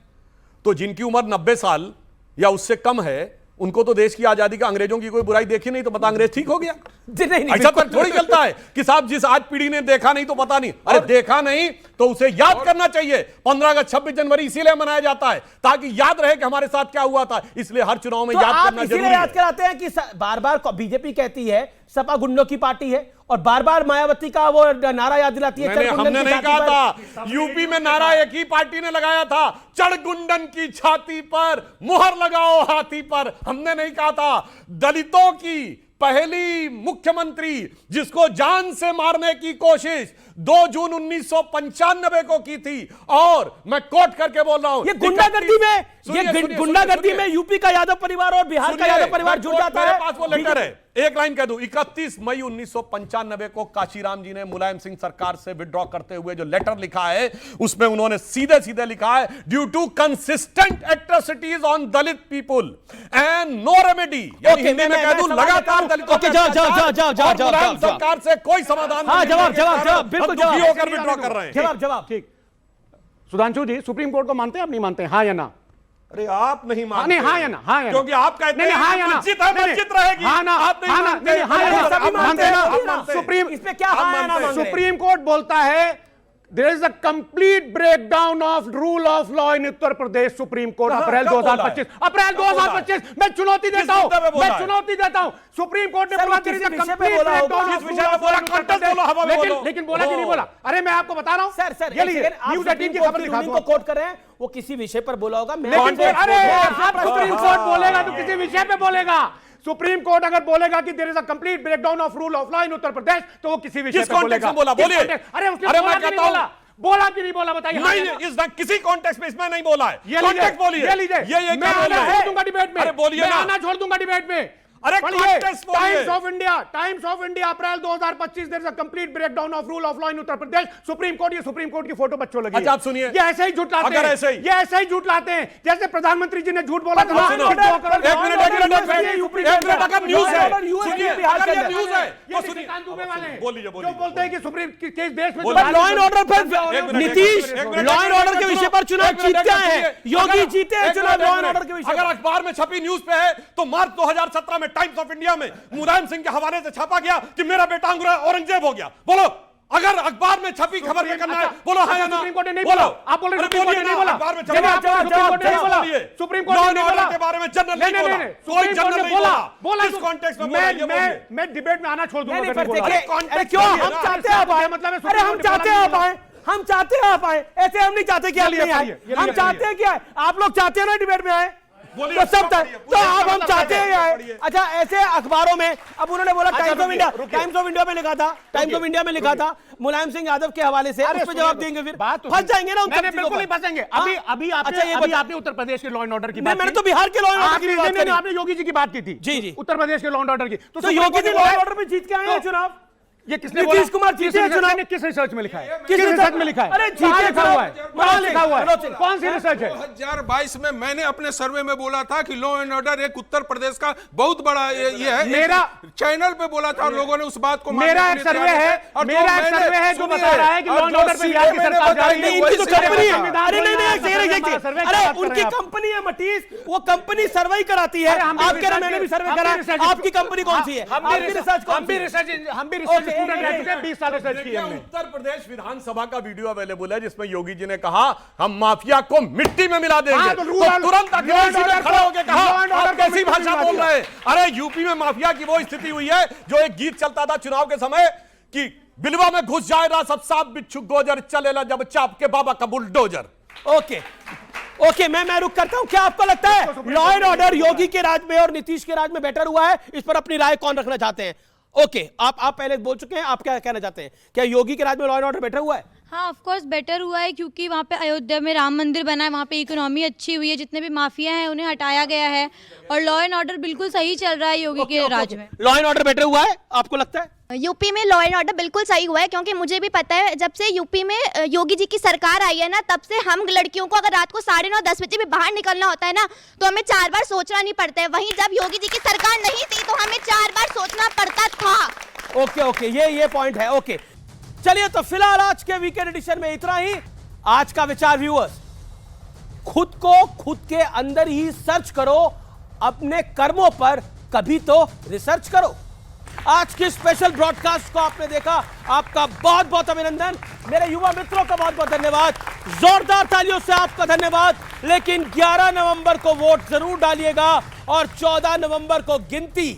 तो जिनकी उम्र 90 साल या उससे कम है उनको तो देश की आजादी का अंग्रेजों की कोई बुराई देखी नहीं तो पता अंग्रेज ठीक हो गया। ऐसा पर थोड़ी चलता है कि साहब जिस आज पीढ़ी ने देखा नहीं तो पता नहीं। अरे देखा नहीं तो उसे याद करना चाहिए। 15 अगस्त 26 जनवरी इसीलिए मनाया जाता है ताकि याद रहे कि हमारे साथ क्या हुआ था, इसलिए हर चुनाव में याद करना जरूरी है। याद कराते हैं कि बार बार बीजेपी कहती है सपा गुंडों की पार्टी है, और बार बार मायावती का वो नारा याद दिलाती है। हमने नहीं कहा था, यूपी में नारा एक ही पार्टी ने लगाया था, चढ़ गुंडन की छाती पर मुहर लगाओ हाथी पर। हमने नहीं कहा था। दलितों की पहली मुख्यमंत्री जिसको जान से मारने की कोशिश 2 जून 1995 को की थी, और मैं कोट करके बोल रहा हूं, ये गुंडागर्दी में यूपी का यादव परिवार और बिहार का यादव परिवार जुड़ जाता है। मेरे पास वो लेटर है, एक लाइन कह दूं, 31 मई 1995 को काशीराम जी ने मुलायम सिंह सरकार से विड्रॉ करते हुए जो लेटर लिखा है उसमें उन्होंने सीधे सीधे लिखा है, due to consistent atrocities on Dalit people and no remedy. Hindi में कह दूं, लगातार दलितों सरकार से कोई समाधान दुखी होकर विड्रॉ कर रहे हैं। जवाब ठीक। सुधांशु जी, सुप्रीम कोर्ट को मानते हैं आप नहीं मानते हैं, हाँ या ना? अरे आप नहीं मानते। नहीं, हाँ या ना? हाँ या ना? क्योंकि आप कहते हैं हाँ या ना? मस्जिद रहेगी। हाँ ना? आप नहीं मानते। हाँ या ना? आप मानते हैं ना? सुप्रीम इसमें क्या हाँ या ना? सुप्रीम कोर्ट बोलता है there is a complete breakdown of rule of law in Uttar Pradesh. Supreme court अप्रैल 2025 मैं चुनौती देता हूं, सुप्रीम कोर्ट ने बोला लेकिन बोला कि नहीं बोला? अरे मैं आपको बता रहा हूं सर, न्यूज़ 18 की खबर दिखा को कोट कर रहे हैं, वो किसी विषय पर बोला होगा। अरे आप सुप्रीम कोर्ट बोलेगा तो किसी विषय पे बोलेगा। सुप्रीम कोर्ट अगर बोलेगा कि there is a complete breakdown of rule of law in Uttar Pradesh तो वो किसी विषय पे बोलेगा। बोलिए। अरे बोला कि नहीं बोला बताइए। नहीं, किसी कॉन्टेक्स्ट में इसमें नहीं बोला है। ये लीजिए, बोलिए, ये लीजिए, ये मैं आना छोड़ दूंगा डिबेट में। अरे बोलिए मैं ना। आना छोड़ दूंगा डिबेट में। अरे Times of India April 2025 there is a complete breakdown of rule of law in Uttar Pradesh. Supreme Court की फोटो बच्चों लगी। अच्छा आप सुनिए, ये ऐसे ही झूठ लाते हैं, ये ऐसे ही झूठ लाते हैं जैसे प्रधानमंत्री जी ने झूठ बोला था। एक मिनट, अगर न्यूज है, अगर न्यूज है तो सुनिए, बोलिए जो बोलते हैं कि सुप्रीम केस देश में लॉ एंड ऑर्डर पर नीतीश लॉ एंड ऑर्डर के विषय पर चुनाव जीतते हैं, योगी जीते हैं चुनाव लॉ एंड ऑर्डर के विषय। अगर अखबार में छपी न्यूज पे है तो मार्च 2017 में टाइम्स ऑफ इंडिया में मुलायम सिंह के हवाले से छापा गया कि मेरा बेटा औरंगजेब हो गया। बोलो, अगर अखबार में छपी खबर ये करना है, बोलो हाँ या ना। सुप्रीम कोर्ट ने नहीं बोला। आप बोल रहे सुप्रीम कोर्ट ने नहीं बोला। अखबार में सुप्रीम कोर्ट ने नहीं बोला। सुप्रीम कोर्ट ने नहीं बोला के बारे में जनरल नहीं बोला। कोई जनरल नहीं बोला। इस कॉन्टेक्स्ट में मैं डिबेट में आना छोड़ दूंगा। अरे क्यों हम चाहते हैं आप आए, मतलब अरे हम चाहते हैं आप आए, हम चाहते हैं आप आए, ऐसे हम नहीं चाहते कि आप नहीं आए, हम चाहते हैं क्या आप लोग चाहते हैं ना डिबेट में आए तो सब तो आप हम चाहते हैं आए। अच्छा ऐसे अखबारों में अब उन्होंने बोला टाइम्स ऑफ इंडिया में लिखा था, टाइम्स ऑफ इंडिया में लिखा था मुलायम सिंह यादव के हवाले से, उस पर जवाब देंगे फिर फंस जाएंगे ना। नहीं बिल्कुल नहीं फंसेंगे। अभी आपने उत्तर प्रदेश के लॉ एंड ऑर्डर की बात, मैंने तो बिहार के लॉ एंड ऑर्डर की बात की। आपने योगी जी की बात की थी। जी उत्तर प्रदेश के लॉ एंड ऑर्डर की। तो Yogi ji law and order में जीत के आए हैं चुनाव। ये किसने नीतीश कुमार जीते हैं चुनाव। किस रिसर्च में लिखा है? किस रिसर्च में लिखा है? अरे जीते लिखा हुआ है, कहां लिखा हुआ है? कौन सी रिसर्च है? 2022 में मैंने अपने सर्वे में बोला था कि लॉ एंड ऑर्डर एक उत्तर प्रदेश का बहुत बड़ा ये है। मेरा चैनल पे बोला था, लोगों ने उस बात को मेरा एक सर्वे है, मेरा एक सर्वे है जो बता रहा है कि लॉ एंड ऑर्डर पे बिहार की सरकार जा रही है। इनकी तो कंपनी है। अरे नहीं, अरे उनकी कंपनी है मटीस, वो कंपनी सर्वे कराती है। आप कह रहे मैंने भी सर्वे करा, आपकी कंपनी कौन सी है? आपकी रिसर्च कौन सी है? हम भी रिसर्च स्टूडेंट रह चुके हैं, 20 साल रिसर्च की हमने। उत्तर प्रदेश विधानसभा का वीडियो अवेलेबल है जिसमें योगी जी ने कहा हम माफिया को मिट्टी में मिला देंगे। तो तुरंत अखिलेश जी ने खड़े होकर कहा आप कैसी भाषा बोल रहे हैं? अरे यूपी में माफिया की वो स्थिति हुई है जो एक गीत चलता था चुनाव के समय कि बिलवा में घुस जाएगा सब सांप बिच्छू गोजर चलेला जब चाप के बाबा का बुलडोजर। ओके मैं रुक करता हूं। क्या आपको लगता है लॉ एंड ऑर्डर योगी के राज में और नीतीश के राज में बेटर हुआ है? इस पर अपनी राय कौन रखना चाहते हैं? ओके आप पहले बोल चुके हैं, आप क्या कहना चाहते हैं? क्या योगी के राज में लॉ एंड ऑर्डर बेटर हुआ है? हाँ ऑफ कोर्स बेटर हुआ है क्योंकि वहाँ पे अयोध्या में राम मंदिर बना है, वहाँ पे इकोनॉमी अच्छी हुई है, जितने भी माफिया हैं उन्हें हटाया गया है और लॉ एंड ऑर्डर बिल्कुल सही चल रहा है योगी के राज में। लॉ एंड ऑर्डर बेटर हुआ है आपको लगता है? यूपी में लॉ एंड ऑर्डर बिल्कुल सही हुआ है क्योंकि मुझे भी पता है जब से यूपी में योगी जी की सरकार आई है ना तब से हम लड़कियों को अगर रात को 9:30-10 बजे भी बाहर निकलना होता है ना तो हमें 4 बार सोचना नहीं पड़ता है। वहीं जब योगी जी की सरकार नहीं थी तो हमें 4 बार सोचना पड़ता था। ओके ये पॉइंट है। ओके चलिए तो फिलहाल आज के वीकेंड एडिशन में इतना ही। आज का विचार व्यूअर्स, खुद को खुद के अंदर ही सर्च करो, अपने कर्मों पर कभी तो रिसर्च करो। आज के स्पेशल ब्रॉडकास्ट को आपने देखा, आपका बहुत बहुत अभिनंदन। मेरे युवा मित्रों का बहुत बहुत धन्यवाद, जोरदार तालियों से आपका धन्यवाद। लेकिन 11 नवंबर को वोट जरूर डालिएगा और 14 नवंबर को गिनती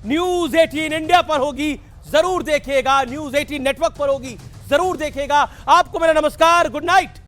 न्यूज 18 इंडिया पर होगी, जरूर देखिएगा। न्यूज 18 नेटवर्क पर होगी, जरूर देखिएगा। आपको मेरा नमस्कार, गुड नाइट।